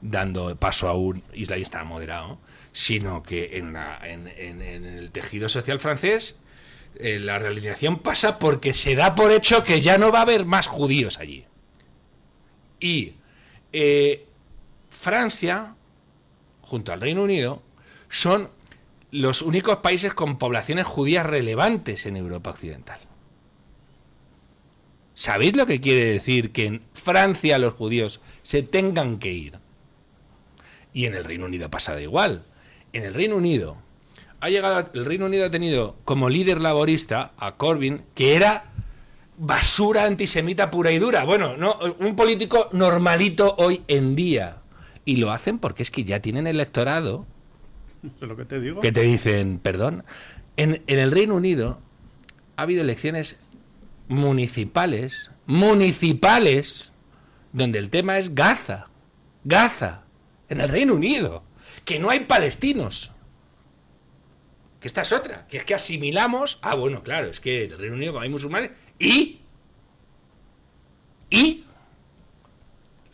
dando paso a un islamista moderado, sino que en el tejido social francés la realineación pasa porque se da por hecho que ya no va a haber más judíos allí. Y Francia, junto al Reino Unido, son los únicos países con poblaciones judías relevantes en Europa Occidental. ¿Sabéis lo que quiere decir que en Francia los judíos se tengan que ir? Y en el Reino Unido pasa de igual. En el Reino Unido el Reino Unido ha tenido como líder laborista a Corbyn, que era basura antisemita pura y dura. Bueno, no, un político normalito hoy en día. Y lo hacen porque es que ya tienen electorado. ¿Es lo que te digo? Que te dicen, perdón. En el Reino Unido ha habido elecciones municipales, donde el tema es Gaza. En el Reino Unido. Que no hay palestinos. Que esta es otra. Que es que asimilamos. Bueno, claro, es que en el Reino Unido hay musulmanes. Y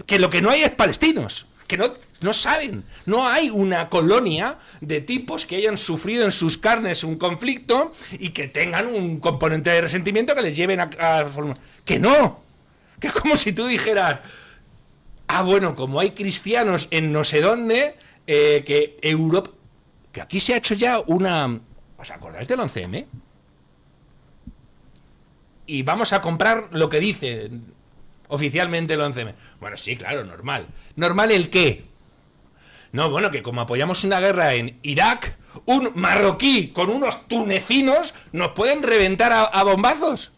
que lo que no hay es palestinos. Que no saben. No hay una colonia de tipos que hayan sufrido en sus carnes un conflicto y que tengan un componente de resentimiento que les lleven a que no. Que es como si tú dijeras, bueno, como hay cristianos en no sé dónde, que Europa... Que aquí se ha hecho ya una... ¿Os acordáis del 11M? Y vamos a comprar lo que dice oficialmente el 11M. Bueno, sí, claro, normal. ¿Normal el qué? No, bueno, que como apoyamos una guerra en Irak, un marroquí con unos tunecinos nos pueden reventar a bombazos.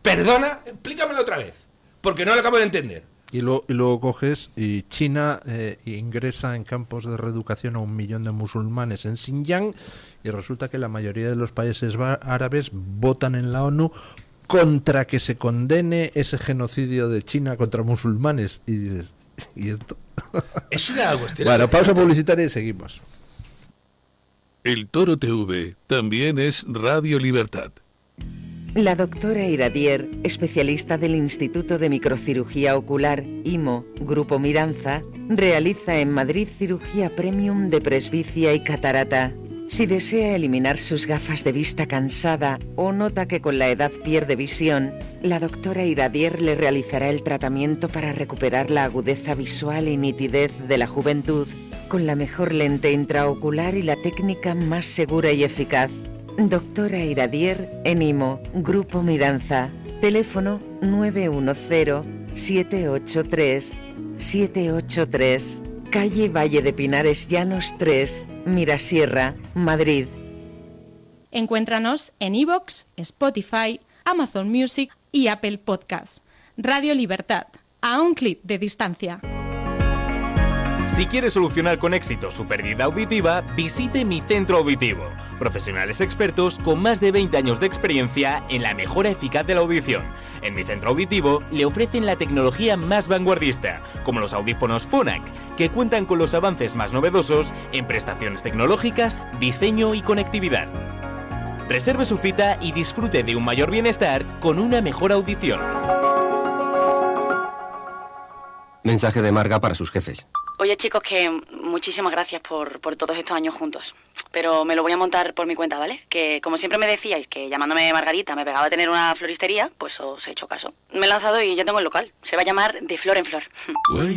Perdona, explícamelo otra vez, porque no lo acabo de entender. Y luego coges y China ingresa en campos de reeducación a 1 millón de musulmanes en Xinjiang y resulta que la mayoría de los países árabes votan en la ONU contra que se condene ese genocidio de China contra musulmanes. Y dices, ¿y esto? Es una cuestión. Bueno, pausa publicitaria y seguimos. El Toro TV también es Radio Libertad. La doctora Iradier, especialista del Instituto de Microcirugía Ocular, IMO, Grupo Miranza, realiza en Madrid cirugía premium de presbicia y catarata. Si desea eliminar sus gafas de vista cansada o nota que con la edad pierde visión, la doctora Iradier le realizará el tratamiento para recuperar la agudeza visual y nitidez de la juventud con la mejor lente intraocular y la técnica más segura y eficaz. Doctora Iradier en IMO, Grupo Miranza. Teléfono 910-783-783. Calle Valle de Pinares Llanos 3, Mirasierra, Madrid. Encuéntranos en iVoox, Spotify, Amazon Music y Apple Podcasts. Radio Libertad, a un clic de distancia. Si quiere solucionar con éxito su pérdida auditiva, visite Mi Centro Auditivo. Profesionales expertos con más de 20 años de experiencia en la mejora eficaz de la audición. En Mi Centro Auditivo le ofrecen la tecnología más vanguardista, como los audífonos Phonak, que cuentan con los avances más novedosos en prestaciones tecnológicas, diseño y conectividad. Reserve su cita y disfrute de un mayor bienestar con una mejor audición. Mensaje de Marga para sus jefes. Oye, chicos, que muchísimas gracias por todos estos años juntos. Pero me lo voy a montar por mi cuenta, ¿vale? Que como siempre me decíais que llamándome Margarita me pegaba a tener una floristería, pues os he hecho caso. Me he lanzado y ya tengo el local. Se va a llamar De Flor en Flor.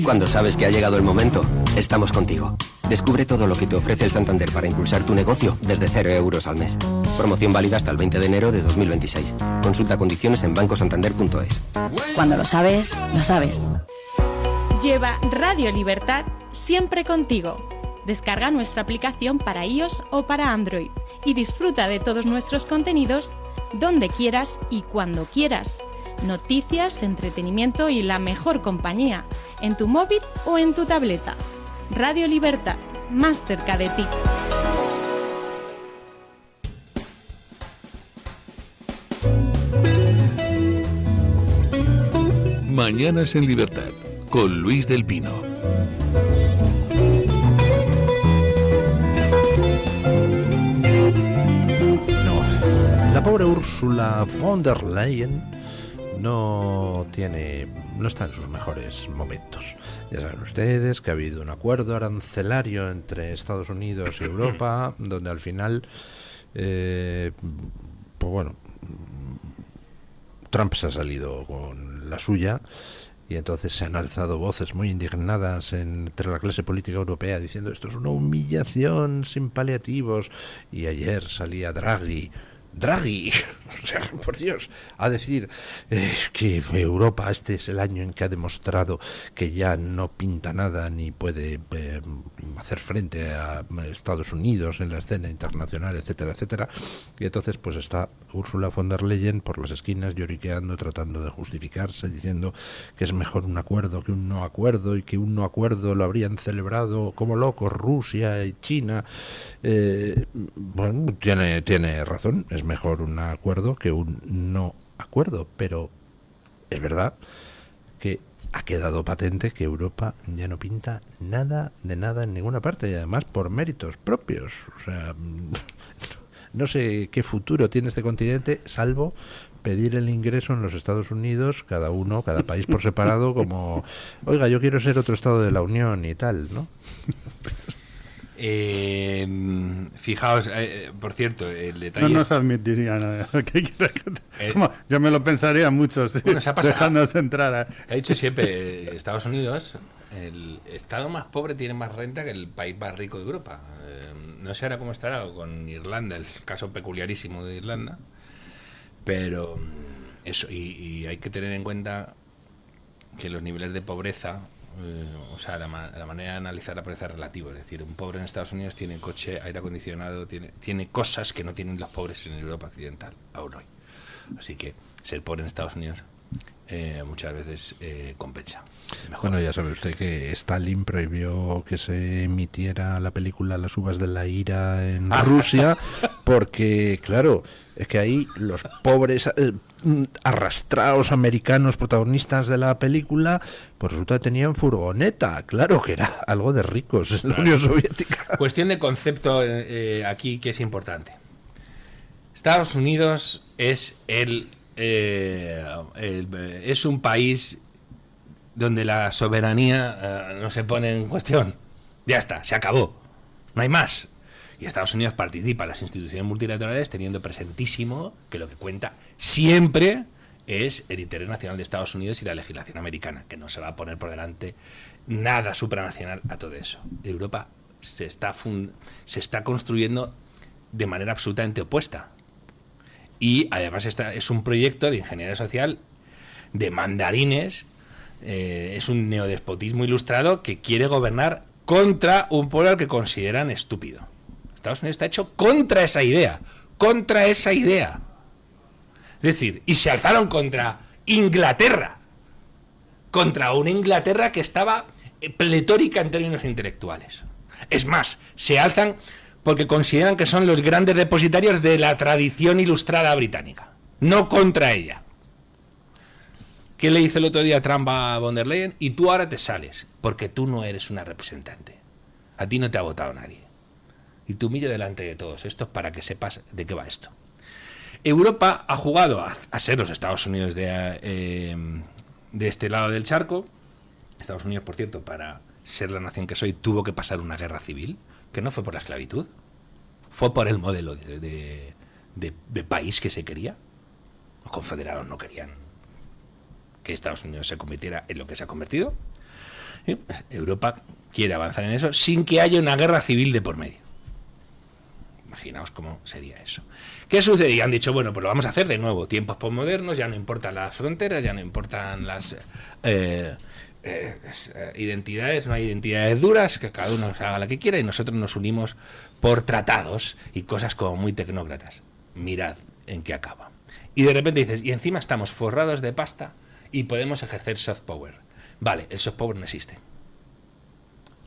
Cuando sabes que ha llegado el momento, estamos contigo. Descubre todo lo que te ofrece el Santander para impulsar tu negocio desde 0 euros al mes. Promoción válida hasta el 20 de enero de 2026. Consulta condiciones en bancosantander.es. Cuando lo sabes, lo sabes. Lleva Radio Libertad siempre contigo. Descarga nuestra aplicación para iOS o para Android y disfruta de todos nuestros contenidos donde quieras y cuando quieras. Noticias, entretenimiento y la mejor compañía en tu móvil o en tu tableta. Radio Libertad, más cerca de ti. Mañanas en Libertad, con Luis del Pino. No, la pobre Ursula von der Leyen no está en sus mejores momentos. Ya saben ustedes que ha habido un acuerdo arancelario entre Estados Unidos y Europa, donde al final, pues bueno, Trump se ha salido con la suya. Y entonces se han alzado voces muy indignadas entre la clase política europea diciendo esto es una humillación sin paliativos. Y ayer salía Draghi, o sea, por Dios, a decir que Europa, este es el año en que ha demostrado que ya no pinta nada ni puede hacer frente a Estados Unidos en la escena internacional, etcétera, etcétera. Y entonces pues está Ursula von der Leyen por las esquinas lloriqueando, tratando de justificarse, diciendo que es mejor un acuerdo que un no acuerdo y que un no acuerdo lo habrían celebrado como locos Rusia y China. Bueno, tiene razón, es mejor un acuerdo que un no acuerdo, pero es verdad que ha quedado patente que Europa ya no pinta nada de nada en ninguna parte, y además por méritos propios. O sea, no sé qué futuro tiene este continente, salvo pedir el ingreso en los Estados Unidos, cada país por separado, como, oiga, yo quiero ser otro estado de la Unión y tal, ¿no? Fijaos, por cierto, el detalle... No nos admitiría nada. Yo me lo pensaría mucho, sí, bueno, dejándonos entrar. Ha dicho siempre, Estados Unidos, el estado más pobre tiene más renta que el país más rico de Europa. No sé ahora cómo estará con Irlanda, el caso peculiarísimo de Irlanda, pero eso, y hay que tener en cuenta que los niveles de pobreza... o sea, la manera de analizar la pobreza es relativa. Es decir, un pobre en Estados Unidos tiene coche, aire acondicionado, tiene cosas que no tienen los pobres en Europa occidental, aún hoy. Así que ser pobre en Estados Unidos muchas veces compensa. Mejor. Bueno, ya sabe usted que Stalin prohibió que se emitiera la película Las uvas de la ira en Rusia, porque, claro, es que ahí los pobres arrastrados americanos protagonistas de la película, pues resulta que tenían furgoneta. Claro que era algo de ricos en la Unión Soviética. Cuestión de concepto aquí que es importante. Estados Unidos es es un país donde la soberanía no se pone en cuestión. Ya está, se acabó. No hay más. Y Estados Unidos participa en las instituciones multilaterales teniendo presentísimo que lo que cuenta siempre es el interés nacional de Estados Unidos y la legislación americana, que no se va a poner por delante nada supranacional a todo eso. Europa se está construyendo de manera absolutamente opuesta. Y además es un proyecto de ingeniería social de mandarines, es un neodespotismo ilustrado que quiere gobernar contra un pueblo al que consideran estúpido. Estados Unidos está hecho contra esa idea. Es decir, y se alzaron contra Inglaterra, contra una Inglaterra que estaba pletórica en términos intelectuales. Es más, se alzan porque consideran que son los grandes depositarios de la tradición ilustrada británica, no contra ella. ¿Qué le hizo el otro día Trump a von der Leyen? Y tú ahora te sales, porque tú no eres una representante. A ti no te ha votado nadie. Y te humillo delante de todos estos para que sepas de qué va esto. Europa ha jugado a ser los Estados Unidos de este lado del charco. Estados Unidos, por cierto, para ser la nación que soy, tuvo que pasar una guerra civil, que no fue por la esclavitud, fue por el modelo de país que se quería. Los confederados no querían que Estados Unidos se convirtiera en lo que se ha convertido. Y pues, Europa quiere avanzar en eso sin que haya una guerra civil de por medio. Imaginaos cómo sería eso. ¿Qué sucede? Y han dicho, bueno, pues lo vamos a hacer de nuevo. Tiempos posmodernos, ya no importan las fronteras, ya no importan las identidades, no hay identidades duras, que cada uno haga la que quiera y nosotros nos unimos por tratados y cosas como muy tecnócratas. Mirad en qué acaba. Y de repente dices, y encima estamos forrados de pasta y podemos ejercer soft power. Vale, el soft power no existe.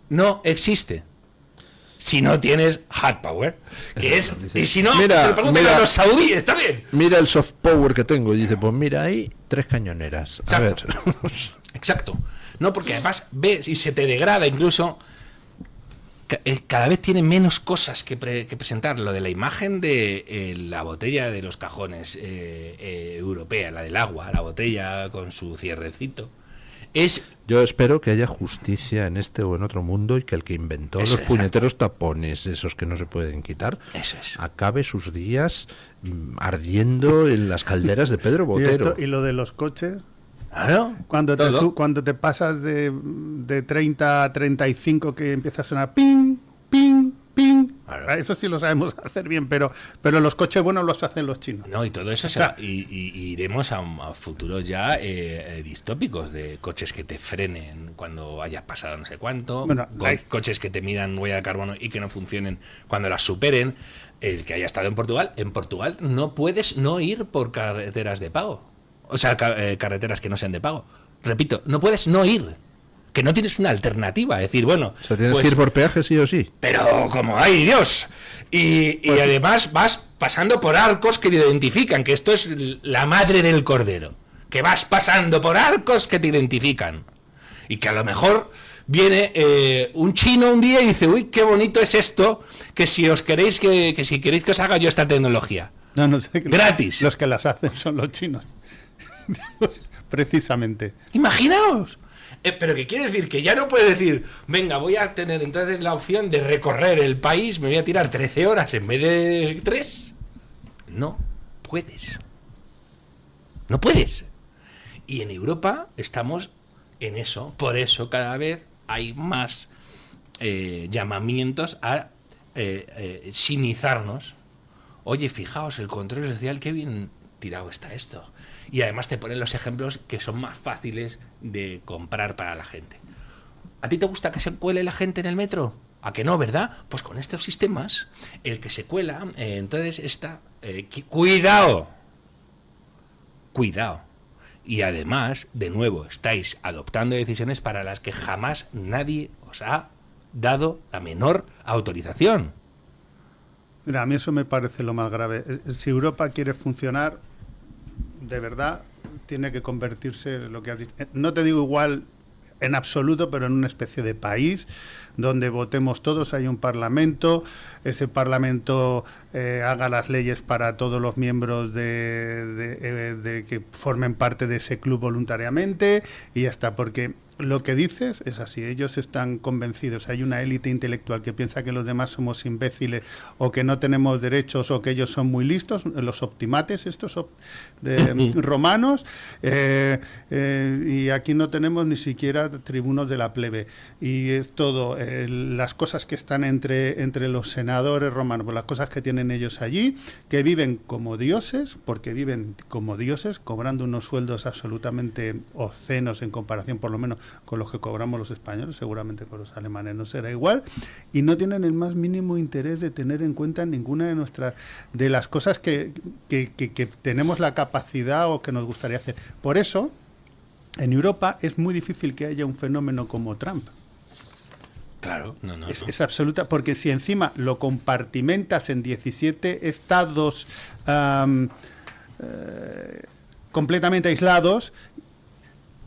No existe. Si no tienes hard power, que es, y si no, Mira, se lo preguntan a los saudíes, está bien. Mira el soft power que tengo. Y dice, pues mira, ahí 3 cañoneras. A ver. Exacto. No, porque además ves y se te degrada incluso. Cada vez tiene menos cosas que presentar. Lo de la imagen de la botella de los cajones europea, la del agua, la botella con su cierrecito. Yo espero que haya justicia en este o en otro mundo y que el que inventó los puñeteros tapones, esos que no se pueden quitar, acabe sus días ardiendo en las calderas de Pedro Botero. ¿Y lo de los coches? Claro, cuando te pasas de 30 a 35 que empieza a sonar ping, ping, ping. Claro. Eso sí lo sabemos hacer bien, pero los coches buenos los hacen los chinos. No, y todo eso y iremos a futuros ya distópicos de coches que te frenen cuando hayas pasado no sé cuánto, coches que te midan huella de carbono y que no funcionen cuando las superen. El que haya estado en Portugal no puedes no ir por carreteras de pago. O sea, carreteras que no sean de pago. Repito, no puedes no ir. Que no tienes una alternativa. Es decir, bueno... O sea, tienes que ir por peaje sí o sí. Pero como ¡ay, Dios! Y además vas pasando por arcos que te identifican, que esto es la madre del cordero. Que vas pasando por arcos que te identifican. Y que a lo mejor viene un chino un día y dice, uy, qué bonito es esto, que si os queréis que si queréis que os haga yo esta tecnología. No sé, gratis. Los que las hacen son los chinos. Precisamente. Imaginaos. Pero que quiere decir que ya no puedes decir, venga, voy a tener entonces la opción de recorrer el país, me voy a tirar 13 horas en vez de 3. No puedes. No puedes. Y en Europa estamos en eso. Por eso cada vez hay más llamamientos a sinizarnos. Oye, fijaos, el control social, qué bien tirado está esto. Y además te ponen los ejemplos que son más fáciles de comprar para la gente. ¿A ti te gusta que se cuele la gente en el metro? ¿A que no, verdad? Pues con estos sistemas, el que se cuela, entonces está... ¡Cuidado! Cuidado. Y además, de nuevo, estáis adoptando decisiones para las que jamás nadie os ha dado la menor autorización. Mira, a mí eso me parece lo más grave. Si Europa quiere funcionar, de verdad, tiene que convertirse en lo que has dicho. No te digo igual en absoluto, pero en una especie de país donde votemos todos, hay un parlamento, ese parlamento haga las leyes para todos los miembros de que formen parte de ese club voluntariamente y ya está, porque lo que dices es así, ellos están convencidos, hay una élite intelectual que piensa que los demás somos imbéciles o que no tenemos derechos o que ellos son muy listos, los optimates estos romanos, y aquí no tenemos ni siquiera tribunos de la plebe, y es todo, las cosas que están entre los senadores romanos, pues las cosas que tienen ellos allí, que viven como dioses, porque viven como dioses, cobrando unos sueldos absolutamente obscenos en comparación por lo menos con los que cobramos los españoles, seguramente con los alemanes no será igual, y no tienen el más mínimo interés de tener en cuenta ninguna de las cosas que tenemos la capacidad o que nos gustaría hacer. Por eso, en Europa es muy difícil que haya un fenómeno como Trump. Claro, no. Es absoluta, porque si encima lo compartimentas en 17 estados completamente aislados,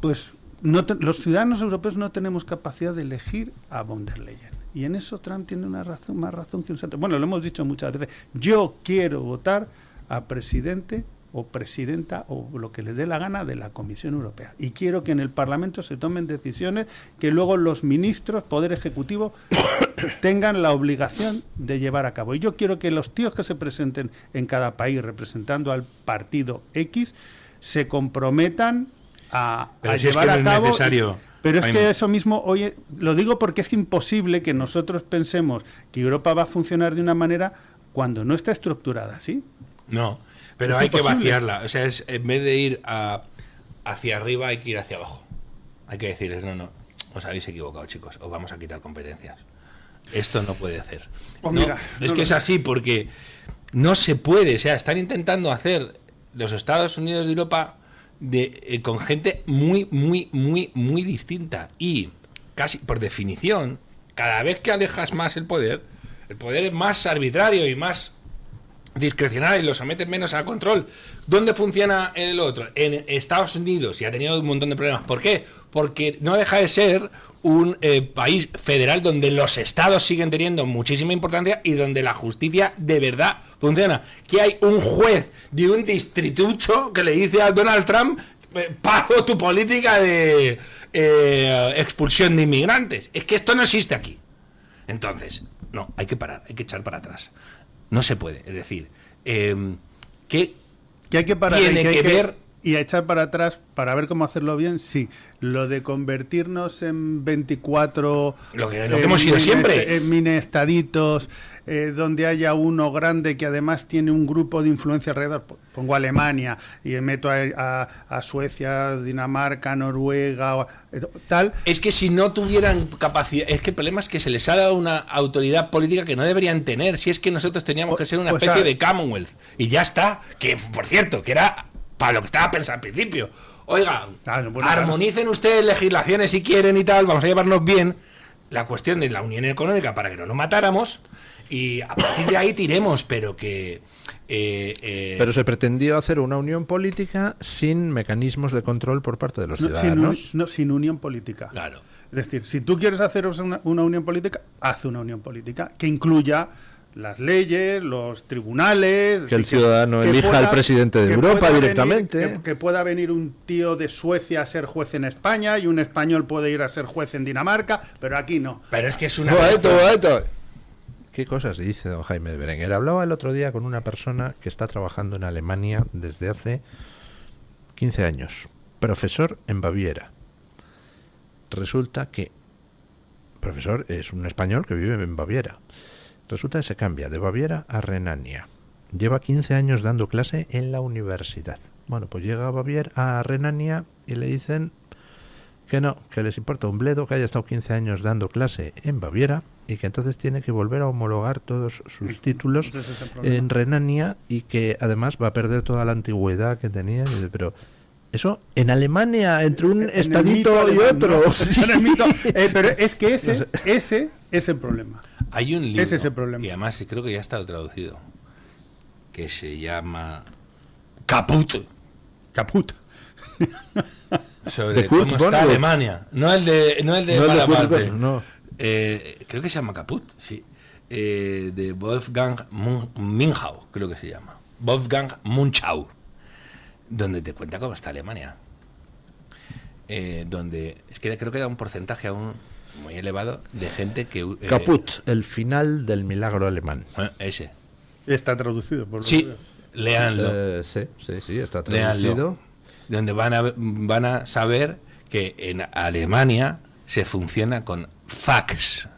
pues los ciudadanos europeos no tenemos capacidad de elegir a von der Leyen. Y en eso Trump tiene más razón que un santo. Bueno, lo hemos dicho muchas veces. Yo quiero votar a presidente o presidenta o lo que le dé la gana de la Comisión Europea. Y quiero que en el Parlamento se tomen decisiones que luego los ministros, Poder Ejecutivo, tengan la obligación de llevar a cabo. Y yo quiero que los tíos que se presenten en cada país representando al partido X se comprometan a llevar a cabo. Pero es que eso mismo, oye, lo digo porque es imposible que nosotros pensemos que Europa va a funcionar de una manera cuando no está estructurada, ¿sí? No, pero es hay imposible. Que vaciarla. O sea, en vez de ir hacia arriba, hay que ir hacia abajo. Hay que decirles, no, os habéis equivocado, chicos, os vamos a quitar competencias. Esto no puede ser. Pues mira, es que es así, porque no se puede. O sea, están intentando hacer los Estados Unidos de Europa con gente muy distinta. Y casi por definición, cada vez que alejas más el poder es más arbitrario y más discrecional y lo sometes menos a control. ¿Dónde funciona el otro? En Estados Unidos, y ha tenido un montón de problemas. ¿Por qué? Porque no deja de ser un país federal donde los estados siguen teniendo muchísima importancia y donde la justicia de verdad funciona. Que hay un juez de un distritucho que le dice a Donald Trump: paro tu política de expulsión de inmigrantes. Es que esto no existe aquí. Entonces, no, hay que parar, hay que echar para atrás. No se puede, es decir, que hay que parar, tiene que ver y a echar para atrás para ver cómo hacerlo bien. Sí, lo de convertirnos en 24 lo que hemos sido siempre, en mini estaditos, donde haya uno grande que además tiene un grupo de influencia alrededor. Pongo Alemania y meto a Suecia, Dinamarca, Noruega, tal. Es que si no tuvieran capacidad, es que el problema es que se les ha dado una autoridad política que no deberían tener. Si es que nosotros teníamos que ser una especie de Commonwealth y ya está. Que por cierto, que era para lo que estaba pensando al principio. Oiga, armonicen ustedes legislaciones si quieren y tal, vamos a llevarnos bien. La cuestión de la unión económica para que no nos matáramos y a partir de ahí tiremos, pero que... Pero se pretendió hacer una unión política sin mecanismos de control por parte de los ciudadanos. Sin unión política. Claro. Es decir, si tú quieres hacer una unión política, haz una unión política que incluya las leyes, los tribunales... Que el ciudadano elija al presidente de Europa directamente. Que pueda venir un tío de Suecia a ser juez en España y un español puede ir a ser juez en Dinamarca, pero aquí no. Pero es que es una... Momento. ¿Qué cosas dice don Jaime de Berenguer? Hablaba el otro día con una persona que está trabajando en Alemania desde hace 15 años, profesor en Baviera. Resulta que profesor es un español que vive en Baviera. Resulta que se cambia de Baviera a Renania. Lleva 15 años dando clase en la universidad. Bueno, pues llega a Renania y le dicen que no, que les importa un bledo que haya estado 15 años dando clase en Baviera y que entonces tiene que volver a homologar todos sus títulos en Renania y que además va a perder toda la antigüedad que tenía. Pero eso en Alemania, entre un estadito y otro. ¿No? Sí. Pero es que ese es el problema. Hay un libro, ese es el problema. Y además creo que ya está traducido, que se llama Caput. Sobre cómo está Alemania. No el de Malaparte. No. Creo que se llama Caput, sí. De Wolfgang Minchau, creo que se llama. Wolfgang Munchau. Donde te cuenta cómo está Alemania. donde es que creo que da un porcentaje aún muy elevado de gente que... Caput, el final del milagro alemán. Ese. Está traducido, por lo Sí, que veo. léanlo. Sí, está traducido. Léanlo, donde van a saber que en Alemania se funciona con fax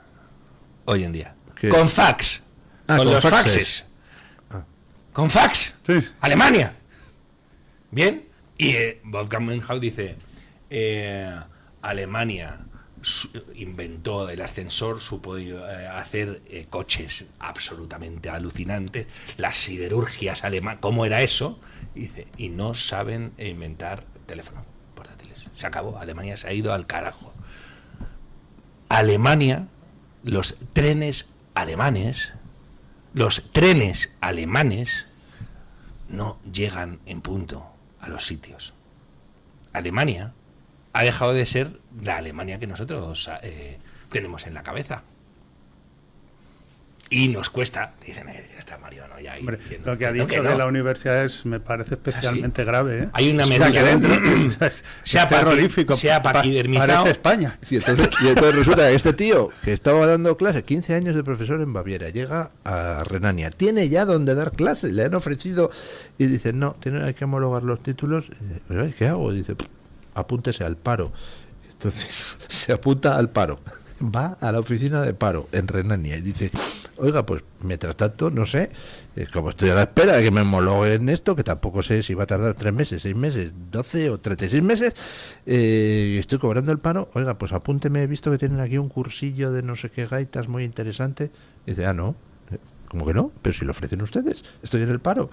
hoy en día. Con es? fax. Con los faxes. faxes. Con fax. Sí. Alemania. Bien. Y Wolfgang Menhaus dice, Alemania inventó el ascensor, supo hacer coches absolutamente alucinantes, las siderurgias alemanas, ¿cómo era eso? Y dice, y no saben inventar teléfonos portátiles. Se acabó, Alemania se ha ido al carajo. Alemania, los trenes alemanes no llegan en punto a los sitios. Alemania ha dejado de ser la Alemania que nosotros tenemos en la cabeza. Y nos cuesta, dicen, ya está Mariano, ya ahí. Hombre, diciendo, lo que ha no, dicho no. de la universidad me parece especialmente grave. ¿eh? Hay una O sea, medida que dentro se ha terrorífico. paquidermizado. Parece España. Y entonces resulta que este tío que estaba dando clase, 15 años de profesor en Baviera, llega a Renania, tiene ya donde dar clase, le han ofrecido y dice, no, hay que homologar los títulos. Y dice, "Pero, ¿qué hago?" Y dice, apúntese al paro. Entonces se apunta al paro, va a la oficina de paro en Renania y dice, oiga, pues mientras tanto, no sé, como estoy a la espera de que me homologuen esto, que tampoco sé si va a tardar 3 meses, 6 meses, 12 o 36 meses, estoy cobrando el paro, oiga, pues apúnteme, he visto que tienen aquí un cursillo de no sé qué gaitas muy interesante. Y dice, no, ¿cómo que no? Pero si lo ofrecen ustedes, estoy en el paro.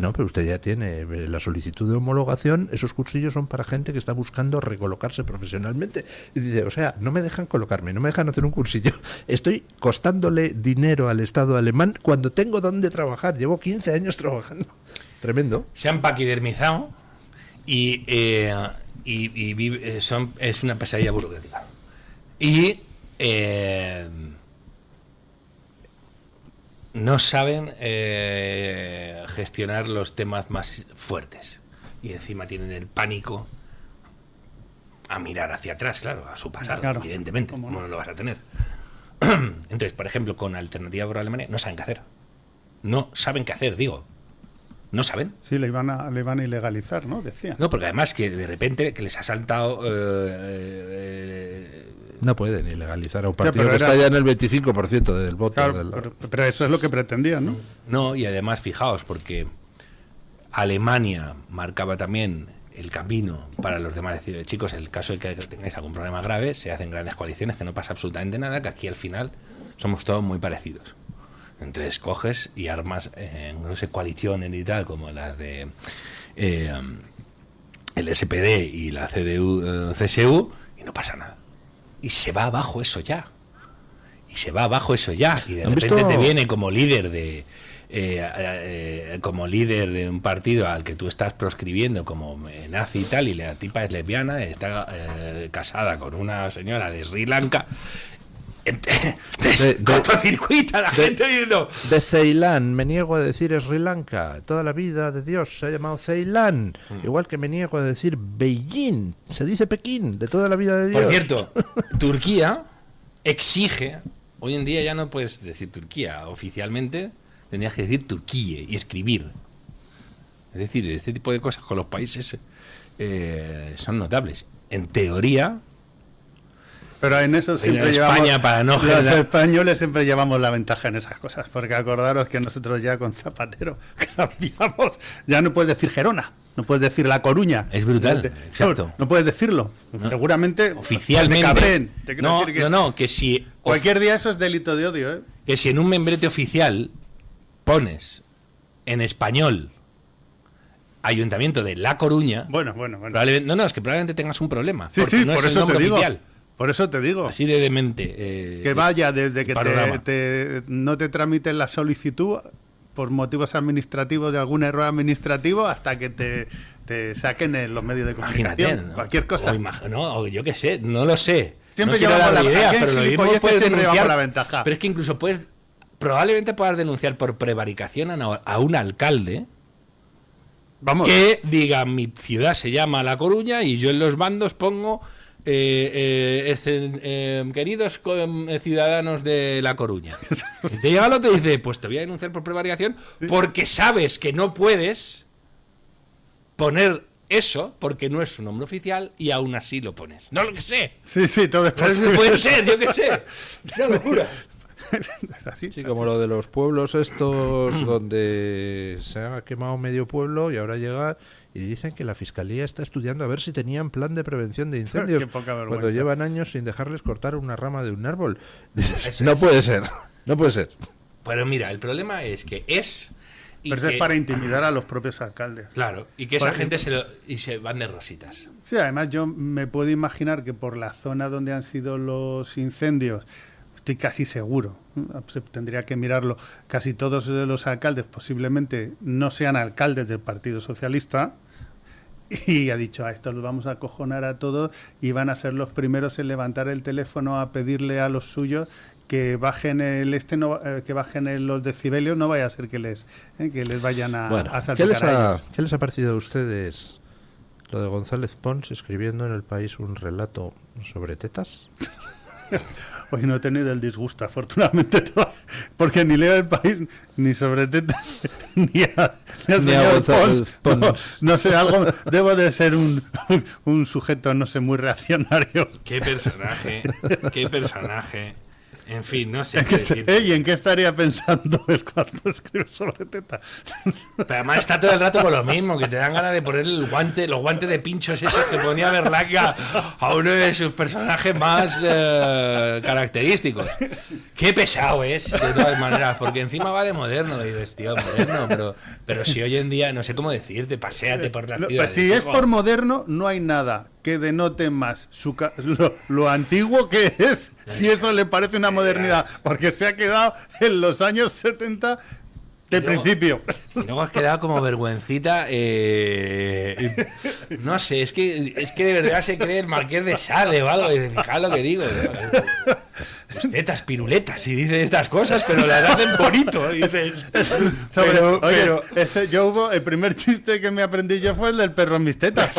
No, pero usted ya tiene la solicitud de homologación, esos cursillos son para gente que está buscando recolocarse profesionalmente. Y dice, o sea, no me dejan colocarme, no me dejan hacer un cursillo. Estoy costándole dinero al Estado alemán cuando tengo donde trabajar. Llevo 15 años trabajando. Tremendo. Se han paquidermizado y es una pesadilla burocrática. Y no saben gestionar los temas más fuertes y encima tienen el pánico a mirar hacia atrás, claro, a su pasado, Claro. evidentemente, ¿Cómo ¿cómo no? no lo vas a tener? Entonces, por ejemplo, con Alternativa por Alemania no saben qué hacer. No saben qué hacer, digo. No saben. Sí, le iban a ilegalizar, ¿no? Decía. No, porque además que de repente que les ha saltado No pueden ilegalizar a un Ya, partido pero que era- está ya en el 25% del voto. Claro, pero eso es lo que pretendían, ¿no? No, y además, fijaos, porque Alemania marcaba también el camino para los demás. Es decir, chicos, en el caso de que tengáis algún problema grave, se hacen grandes coaliciones, que no pasa absolutamente nada, que aquí al final somos todos muy parecidos. Entonces coges y armas, no sé, coaliciones y tal, como las de el SPD y la CDU-CSU, y no pasa nada. Y se va abajo eso ya. Y de ¿Han repente visto? te viene como líder de un partido al que tú estás proscribiendo como nazi y tal, y la tipa es lesbiana, está casada con una señora de Sri Lanka. Cortocircuita la gente diciendo, De Ceilán, me niego a decir Sri Lanka. Toda la vida de Dios se ha llamado Ceilán. Igual que me niego a decir Beijing. Se dice Pekín, de toda la vida de Dios. por cierto, Turquía exige, hoy en día ya no puedes decir Turquía, oficialmente tendrías que decir Turquía y escribir. Es decir, este tipo de cosas con los países son notables. En teoría, Pero en eso siempre España, llevamos, para no los generar- españoles siempre llevamos la ventaja en esas cosas, porque acordaros que nosotros ya con Zapatero cambiamos, ya no puedes decir Gerona, no puedes decir La Coruña. Es brutal, No, exacto. No puedes decirlo. No. Seguramente oficialmente. te cabreen. Te quiero No, decir que no, que si cualquier día eso es delito de odio, ¿eh? que si en un membrete oficial pones en español Ayuntamiento de La Coruña, Bueno. probablemente, es que probablemente tengas un problema. Sí, porque sí, no por es el eso te nombre digo. oficial. Por eso te digo. Así de demente. Que vaya desde que panorama. no te tramiten la solicitud por motivos administrativos de algún error administrativo hasta que te saquen en los medios de comunicación. Imagínate, ¿no? Cualquier cosa. O yo qué sé, no lo sé. Siempre no quiero llevamos dar la- ideas, aquí en pero lo mismo gilipolleces puedes siempre denunciar. llevamos la ventaja. Pero es que incluso probablemente puedas denunciar por prevaricación a un alcalde Vamos. Que diga, mi ciudad se llama La Coruña y yo en los bandos pongo queridos ciudadanos de La Coruña. Y te llega el otro y dice, pues te voy a denunciar por prevaricación porque sabes que no puedes poner eso porque no es su nombre oficial y aún así lo pones. No lo que sé. Sí, todo es posible. Puede ser, yo qué sé. Es una locura. Sí, como lo de los pueblos estos donde se ha quemado medio pueblo y ahora llega y dicen que la fiscalía está estudiando a ver si tenían plan de prevención de incendios. Qué poca vergüenza. Cuando llevan años sin dejarles cortar una rama de un árbol. No puede ser, no puede ser. Pero mira, el problema es que es... Pero eso es para intimidar a los propios alcaldes. Claro, y que esa gente se van de rositas. Sí, además yo me puedo imaginar que por la zona donde han sido los incendios, estoy casi seguro, tendría que mirarlo, casi todos los alcaldes posiblemente no sean alcaldes del Partido Socialista, y ha dicho, a estos los vamos a acojonar a todos y van a ser los primeros en levantar el teléfono a pedirle a los suyos que bajen que bajen los decibelios, no vaya a ser que les vayan a salpicar a ellos. ¿Qué les ha parecido a ustedes lo de González Pons escribiendo en El País un relato sobre tetas? Hoy no he tenido el disgusto, afortunadamente, porque ni leo El País, ni sobre tetas, ni a señor Pons. No sé, debo de ser un sujeto, no sé, muy reaccionario. Qué personaje. En fin, no sé. ¿Y en qué estaría pensando el cuando escribe sobre tetas? Pero además está todo el rato con lo mismo, que te dan ganas de poner los guantes de pinchos esos que ponía Berlanga a uno de sus personajes más característicos. Qué pesado es, de todas maneras, porque encima va de moderno, y dices, tío, moderno, pero si hoy en día, no sé cómo decirte, paséate por las ciudades. Si es por moderno, no hay nada que denote más lo antiguo que es, si eso le parece una modernidad, porque se ha quedado en los años 70 del principio. Y luego has quedado como vergüencita. No sé, es que de verdad se cree el Marqués de Sade o algo. Y fijad lo que digo. Pues tetas, piruletas, y dice estas cosas, pero las hacen bonito. Dices. El primer chiste que me aprendí yo fue el del perro en mis tetas.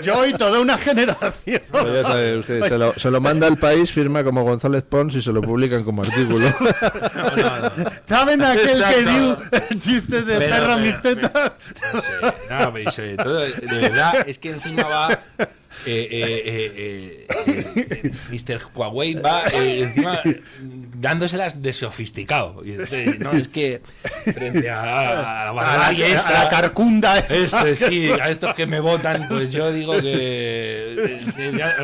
Yo y toda una generación. Pues ya sabe usted, se lo manda El País, firma como González Pons y se lo publican como artículo. ¿Saben aquel que dio el chiste de perro en mis tetas? No, pero sobre todo, de verdad, es que encima va... Mr. Huawei va encima dándoselas de sofisticado. No, es que frente a la carcunda a estos que me votan, pues yo digo que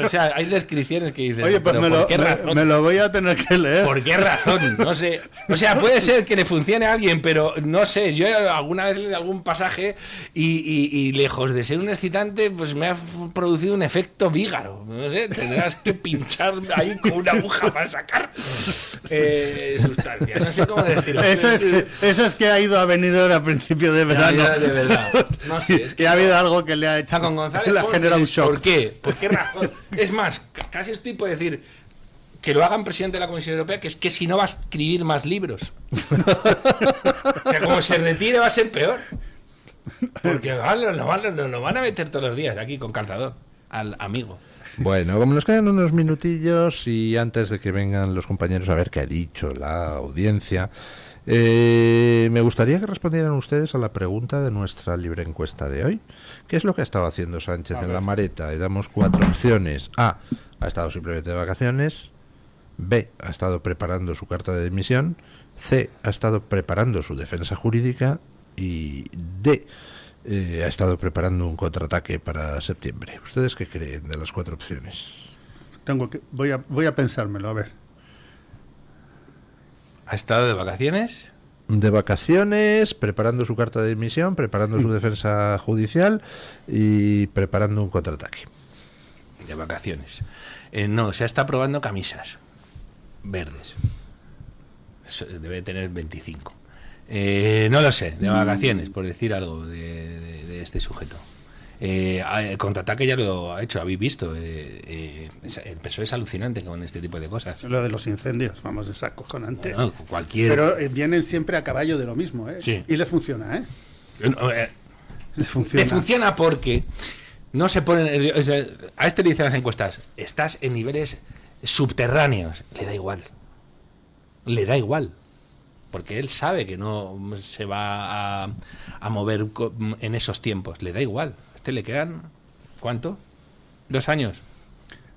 o sea, hay descripciones que dicen, oye, pues ¿por qué razón? Me lo voy a tener que leer. ¿Por qué razón? No sé. O sea, puede ser que le funcione a alguien, pero no sé, yo alguna vez leí algún pasaje y lejos de ser un excitante, pues me ha producido un efecto vígaro. No sé, tendrás que pinchar ahí con una aguja para sacar sustancia. No sé cómo decirlo. Eso es que ha ido a Benidorm a principio de verano. Ya, de verdad. No sé, es que ha habido algo que le ha hecho. Con González le ha generado un shock. ¿Por qué? ¿Por qué razón? Es más, casi estoy por decir que lo hagan presidente de la Comisión Europea, que es que si no va a escribir más libros. Que como se retire va a ser peor. Porque lo van a meter todos los días aquí con calzador al amigo. Bueno, como nos quedan unos minutillos y antes de que vengan los compañeros a ver qué ha dicho la audiencia, me gustaría que respondieran ustedes a la pregunta de nuestra libre encuesta de hoy. ¿Qué es lo que ha estado haciendo Sánchez en la Mareta? Y damos 4 opciones. A, ha estado simplemente de vacaciones. B, ha estado preparando su carta de dimisión. C, ha estado preparando su defensa jurídica. Y D, ha estado preparando un contraataque para septiembre. ¿Ustedes qué creen de las 4 opciones? Voy a pensármelo, a ver. ¿Ha estado de vacaciones? De vacaciones, preparando su carta de dimisión, preparando su defensa judicial y preparando un contraataque. De vacaciones. No, se está probando camisas verdes. Debe tener 25. No lo sé, de vacaciones, por decir algo de este sujeto. El contraataque ya lo ha hecho, habéis visto. El PSOE es alucinante con este tipo de cosas. Lo de los incendios, vamos, es acojonante. Bueno, cualquier... Pero vienen siempre a caballo de lo mismo, ¿eh? Sí. Y le funciona, ¿eh? Le funciona. Le funciona porque no se ponen... O sea, a este le dicen las encuestas, estás en niveles subterráneos. Le da igual. Le da igual. Porque él sabe que no se va a mover en esos tiempos. Le da igual. A este le quedan... ¿Cuánto? 2 años.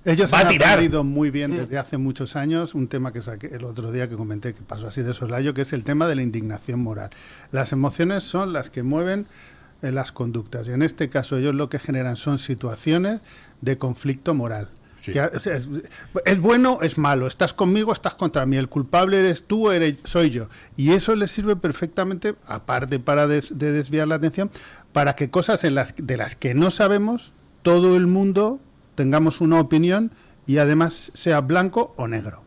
Ellos va han a tirar. aprendido muy bien desde hace muchos años un tema que saqué el otro día, que comenté que pasó así de soslayo, que es el tema de la indignación moral. Las emociones son las que mueven las conductas, y en este caso ellos lo que generan son situaciones de conflicto moral. Sí. Que, o sea, es bueno, es malo, estás conmigo, estás contra mí, el culpable eres tú, soy yo. Y eso les sirve perfectamente, aparte para de desviar la atención, para que cosas de las que no sabemos, todo el mundo tengamos una opinión y además sea blanco o negro.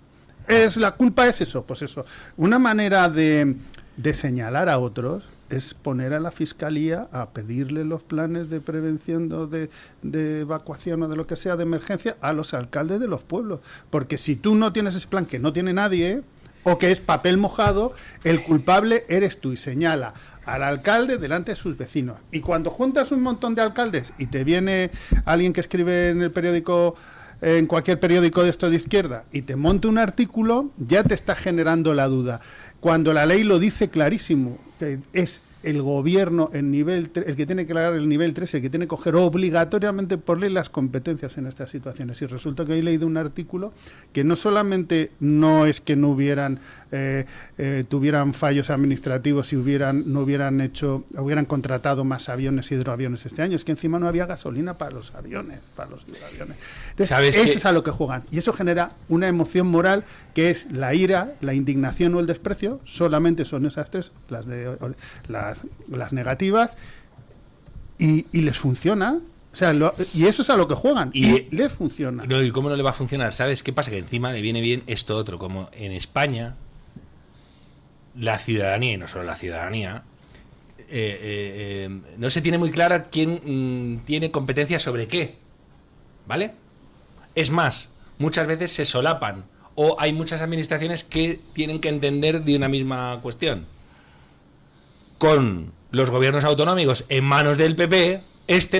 La culpa es eso, pues eso. Una manera de señalar a otros es poner a la fiscalía a pedirle los planes de prevención de evacuación o de lo que sea de emergencia a los alcaldes de los pueblos. Porque si tú no tienes ese plan, que no tiene nadie, o que es papel mojado, el culpable eres tú, y señala al alcalde delante de sus vecinos. Y cuando juntas un montón de alcaldes y te viene alguien que escribe en el periódico, en cualquier periódico de esto de izquierda, y te monta un artículo, ya te está generando la duda. Cuando la ley lo dice clarísimo, que es el gobierno en nivel 3, el que tiene que dar el nivel 3, el que tiene que coger obligatoriamente por ley las competencias en estas situaciones. Y resulta que he leído un artículo que no solamente no es que no hubieran tuvieran fallos administrativos y hubieran contratado más aviones y hidroaviones este año, es que encima no había gasolina para los aviones, para los hidroaviones. Entonces, eso es a lo que juegan, y eso genera una emoción moral que es la ira, la indignación o el desprecio. Solamente son esas tres las negativas, y les funciona. O sea, y eso es a lo que juegan, y les funciona. No, ¿y cómo no le va a funcionar? ¿Sabes qué pasa? Que encima le viene bien esto otro, como en España la ciudadanía, y no solo la ciudadanía, no se tiene muy clara quién tiene competencia sobre qué, ¿vale? Es más, muchas veces se solapan, o hay muchas administraciones que tienen que entender de una misma cuestión. Con los gobiernos autonómicos en manos del PP,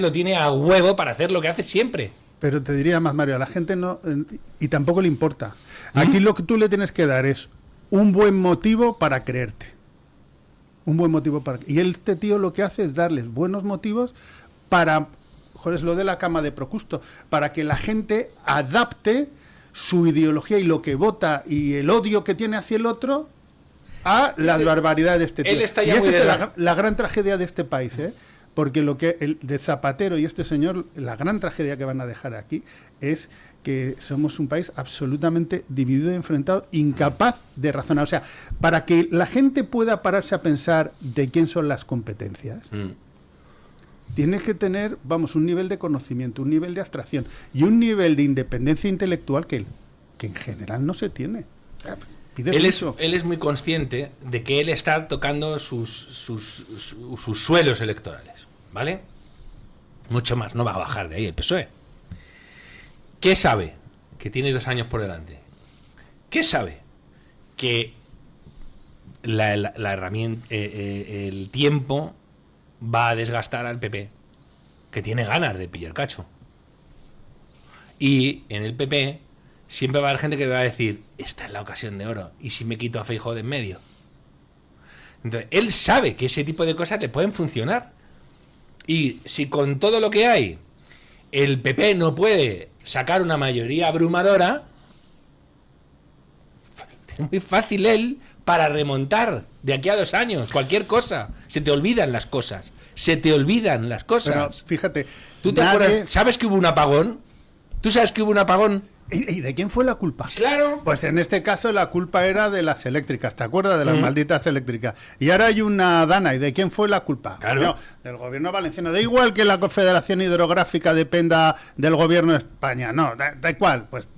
lo tiene a huevo para hacer lo que hace siempre. Pero te diría más, Mario, a la gente no, y tampoco le importa. Aquí lo que tú le tienes que dar es un buen motivo para creerte. Un buen motivo para... Y este tío lo que hace es darles buenos motivos para... Joder, es lo de la cama de Procusto, para que la gente adapte su ideología y lo que vota y el odio que tiene hacia el otro a la barbaridad de este tío. Él está ya y esa muy es la gran tragedia de este país, ¿eh? Porque lo que el de Zapatero y este señor, la gran tragedia que van a dejar aquí es que somos un país absolutamente dividido y enfrentado, incapaz de razonar. O sea, para que la gente pueda pararse a pensar de quién son las competencias, tienes que tener, un nivel de conocimiento, un nivel de abstracción y un nivel de independencia intelectual que en general no se tiene. Él es muy consciente de que él está tocando sus suelos electorales, ¿vale? Mucho más, no va a bajar de ahí el PSOE. ¿Qué sabe? Que tiene 2 años por delante. ¿Qué sabe? Que la herramienta, el tiempo va a desgastar al PP, que tiene ganas de pillar cacho. Y en el PP siempre va a haber gente que va a decir, esta es la ocasión de oro, ¿y si me quito a Feijóo de en medio? Entonces, él sabe que ese tipo de cosas le pueden funcionar. Y si con todo lo que hay, el PP no puede sacar una mayoría abrumadora, es muy fácil él para remontar de aquí a 2 años cualquier cosa. Se te olvidan las cosas. Pero fíjate, ¿tú te acuerdas? ¿Sabes que hubo un apagón? ¿Tú sabes que hubo un apagón? ¿Y de quién fue la culpa? Claro. Pues en este caso la culpa era de las eléctricas, ¿te acuerdas? De las malditas eléctricas. Y ahora hay una dana, ¿y de quién fue la culpa? Claro. No, del gobierno valenciano. Da igual que la Confederación Hidrográfica dependa del gobierno de España, no, da igual. Pues,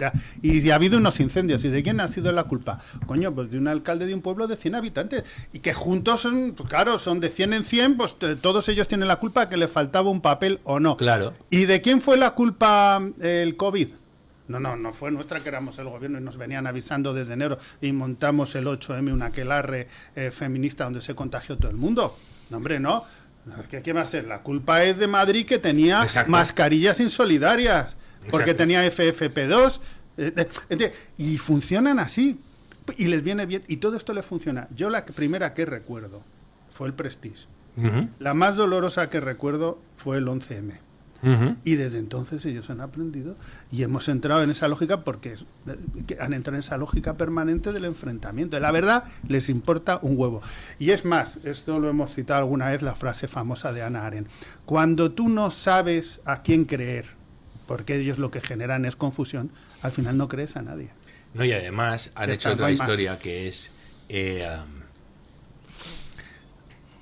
y ha habido unos incendios, ¿y de quién ha sido la culpa? Coño, pues de un alcalde de un pueblo de 100 habitantes. Y que juntos son, pues claro, son de 100 en 100, pues todos ellos tienen la culpa que le faltaba un papel o no. Claro. ¿Y de quién fue la culpa el COVID? No fue nuestra, que éramos el gobierno y nos venían avisando desde enero y montamos el 8M, un aquelarre feminista donde se contagió todo el mundo. No, hombre, no. ¿Qué va a ser? La culpa es de Madrid, que tenía mascarillas insolidarias, porque tenía FFP2, y funcionan así, y les viene bien, y todo esto les funciona. Yo la primera que recuerdo fue el Prestige. La más dolorosa que recuerdo fue el 11M. Y desde entonces ellos han aprendido y hemos entrado en esa lógica, porque han entrado en esa lógica permanente del enfrentamiento. La verdad, les importa un huevo. Y es más, esto lo hemos citado alguna vez, la frase famosa de Hannah Arendt: cuando tú no sabes a quién creer, porque ellos lo que generan es confusión, al final no crees a nadie. No, y además han hecho otra historia que es...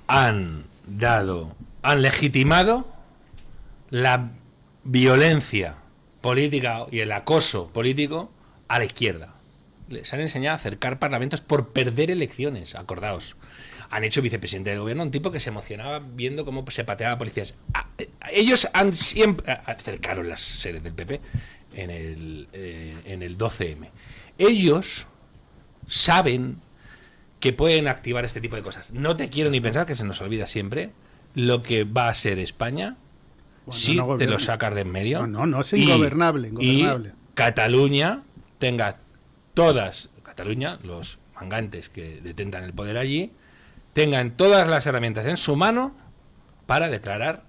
han legitimado la violencia política y el acoso político a la izquierda. Les han enseñado a acercar parlamentos por perder elecciones, acordaos. Han hecho vicepresidente del gobierno un tipo que se emocionaba viendo cómo se pateaba a policías. Ellos han siempre... acercaron las sedes del PP en el 12M. Ellos saben que pueden activar este tipo de cosas. No te quiero ni pensar, que se nos olvida siempre lo que va a ser España si no te lo sacas de en medio. No, es ingobernable. Y Cataluña tenga Cataluña, los mangantes que detentan el poder allí, tengan todas las herramientas en su mano para declarar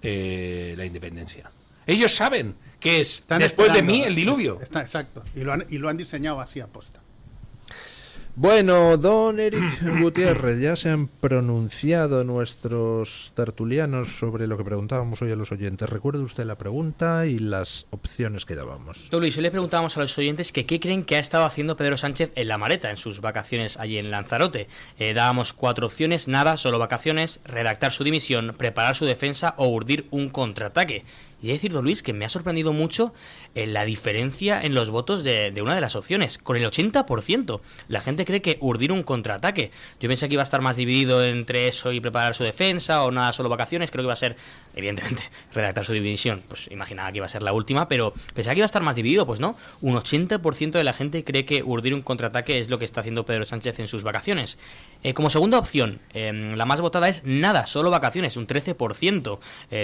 la independencia. Ellos saben que es después de mí el diluvio. Exacto. Y lo han diseñado así aposta. Bueno, don Eric Gutiérrez, ya se han pronunciado nuestros tertulianos sobre lo que preguntábamos hoy a los oyentes. Recuerde usted la pregunta y las opciones que dábamos. Don Luis, hoy le preguntábamos a los oyentes que qué creen que ha estado haciendo Pedro Sánchez en La Mareta en sus vacaciones allí en Lanzarote. Dábamos 4 opciones: nada, solo vacaciones, redactar su dimisión, preparar su defensa o urdir un contraataque. Y he de decir, don Luis, que me ha sorprendido mucho la diferencia en los votos de una de las opciones, con el 80%. La gente cree que urdir un contraataque. Yo pensé que iba a estar más dividido entre eso y preparar su defensa, o nada, solo vacaciones. Creo que iba a ser, evidentemente, redactar su dimisión. Pues imaginaba que iba a ser la última, pero pensaba que iba a estar más dividido. Pues no, un 80% de la gente cree que urdir un contraataque es lo que está haciendo Pedro Sánchez en sus vacaciones. Como segunda opción, la más votada es nada, solo vacaciones, un 13%.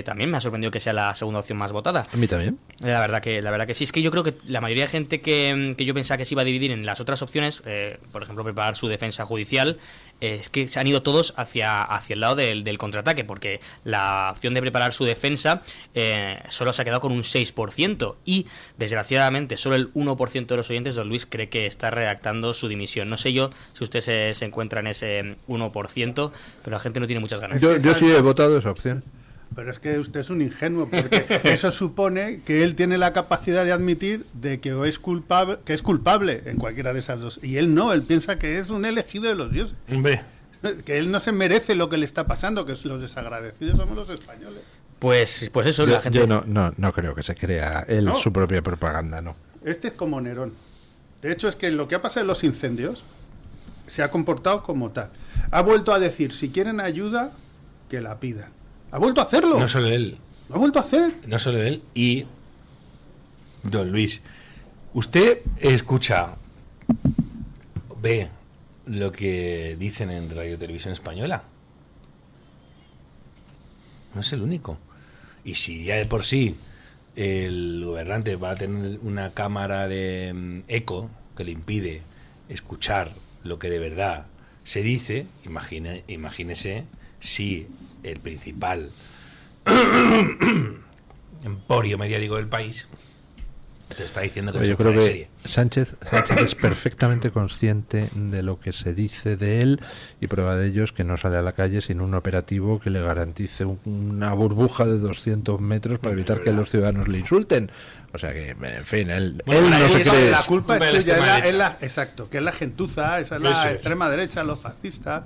También me ha sorprendido que sea la segunda opción más votada. A mí también. La verdad que sí. Es que yo creo que la mayoría de gente que yo pensaba que se iba a dividir en las otras opciones, por ejemplo, preparar su defensa judicial, es que se han ido todos hacia el lado del contraataque, porque la opción de preparar su defensa solo se ha quedado con un 6%, y desgraciadamente solo el 1% de los oyentes, don Luis, cree que está redactando su dimisión. No sé yo si usted se encuentra en ese 1%, pero la gente no tiene muchas ganas. Yo sí he votado esa opción. Pero es que usted es un ingenuo, porque eso supone que él tiene la capacidad de admitir de que es culpable en cualquiera de esas dos. Y él no, él piensa que es un elegido de los dioses. Hombre. Que él no se merece lo que le está pasando, que los desagradecidos somos los españoles. Pues eso, la gente... Yo no creo que se crea él su propia propaganda, no. Este es como Nerón. De hecho, es que lo que ha pasado en los incendios se ha comportado como tal. Ha vuelto a decir, si quieren ayuda, que la pidan. Ha vuelto a hacerlo. No solo él. Lo ha vuelto a hacer. No solo él. Y, don Luis, usted escucha, ve lo que dicen en Radio Televisión Española. No es el único. Y si ya de por sí el gobernante va a tener una cámara de eco que le impide escuchar lo que de verdad se dice, imagínese si el principal emporio mediático del país te está diciendo que yo creo que serie. Sánchez es perfectamente consciente de lo que se dice de él, y prueba de ello es que no sale a la calle sin un operativo que le garantice una burbuja de 200 metros para evitar que los ciudadanos le insulten. O sea que, en fin, él no se cree. La culpa es suya, exacto, que es la gentuza, esa es la extrema derecha, los fascistas.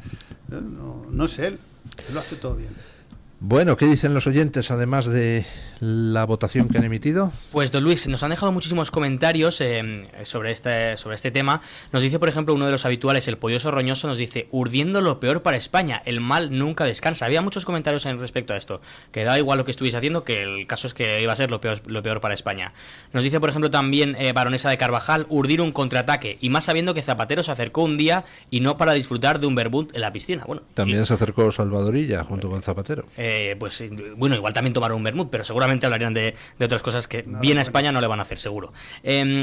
No es él. Él lo hace todo bien. Bueno, ¿qué dicen los oyentes además de la votación que han emitido? Pues don Luis, nos han dejado muchísimos comentarios sobre este tema. Nos dice, por ejemplo, uno de los habituales, el Polloso Roñoso, nos dice: urdiendo lo peor para España, el mal nunca descansa. Había muchos comentarios en respecto a esto, que da igual lo que estuviese haciendo, que el caso es que iba a ser lo peor para España. Nos dice, por ejemplo, también Baronesa de Carvajal: urdir un contraataque, y más sabiendo que Zapatero se acercó un día y no para disfrutar de un vermut en la piscina. Bueno, también se acercó Salvadorilla junto con Zapatero. Pues bueno, igual también tomaron un vermut, pero seguramente hablarían de otras cosas que bien a España no le van a hacer, seguro.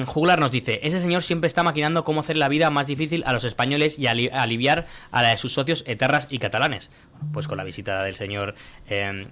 Juglar nos dice: ese señor siempre está maquinando cómo hacer la vida más difícil a los españoles y aliviar a la de sus socios etarras y catalanes. Pues con la visita del señor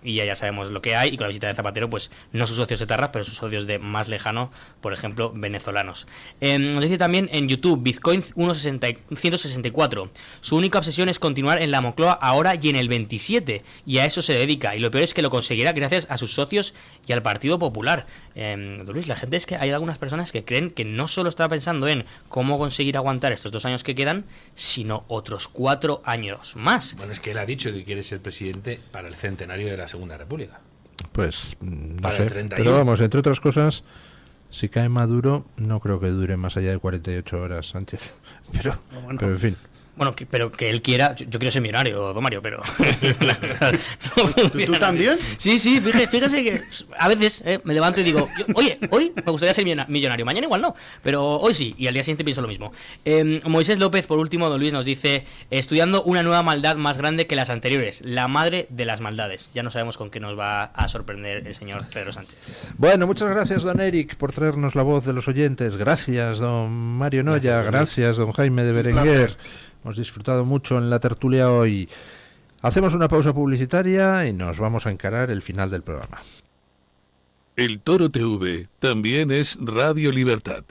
y ya sabemos lo que hay, y con la visita de Zapatero, pues no sus socios etarras, pero sus socios de más lejano, por ejemplo, venezolanos. Nos dice también en YouTube Bitcoin 164: su única obsesión es continuar en la Moncloa ahora y en el 27, y a eso se dedica, y lo peor es que lo conseguirá gracias a sus socios y al Partido Popular. Luis, la gente, es que hay algunas personas que creen que no solo está pensando en cómo conseguir aguantar estos 2 años que quedan, sino otros 4 años más. Bueno, es que él ha dicho que quiere ser presidente para el centenario de la Segunda República. Pues no para sé, el 31. pero vamos, entre otras cosas, si cae Maduro, no creo que dure más allá de 48 horas, Sánchez. Pero en fin. Bueno, pero que él quiera, yo quiero ser millonario, don Mario, pero... ¿Tú también? Sí, fíjese que a veces me levanto y digo, oye, hoy me gustaría ser millonario, mañana igual no, pero hoy sí, y al día siguiente pienso lo mismo. Moisés López, por último, don Luis, nos dice: estudiando una nueva maldad más grande que las anteriores, la madre de las maldades. Ya no sabemos con qué nos va a sorprender el señor Pedro Sánchez. Bueno, muchas gracias, don Eric, por traernos la voz de los oyentes. Gracias, don Mario Noya. Gracias, don Jaime de Berenguer. Hemos disfrutado mucho en la tertulia hoy. Hacemos una pausa publicitaria y nos vamos a encarar el final del programa. El Toro TV también es Radio Libertad.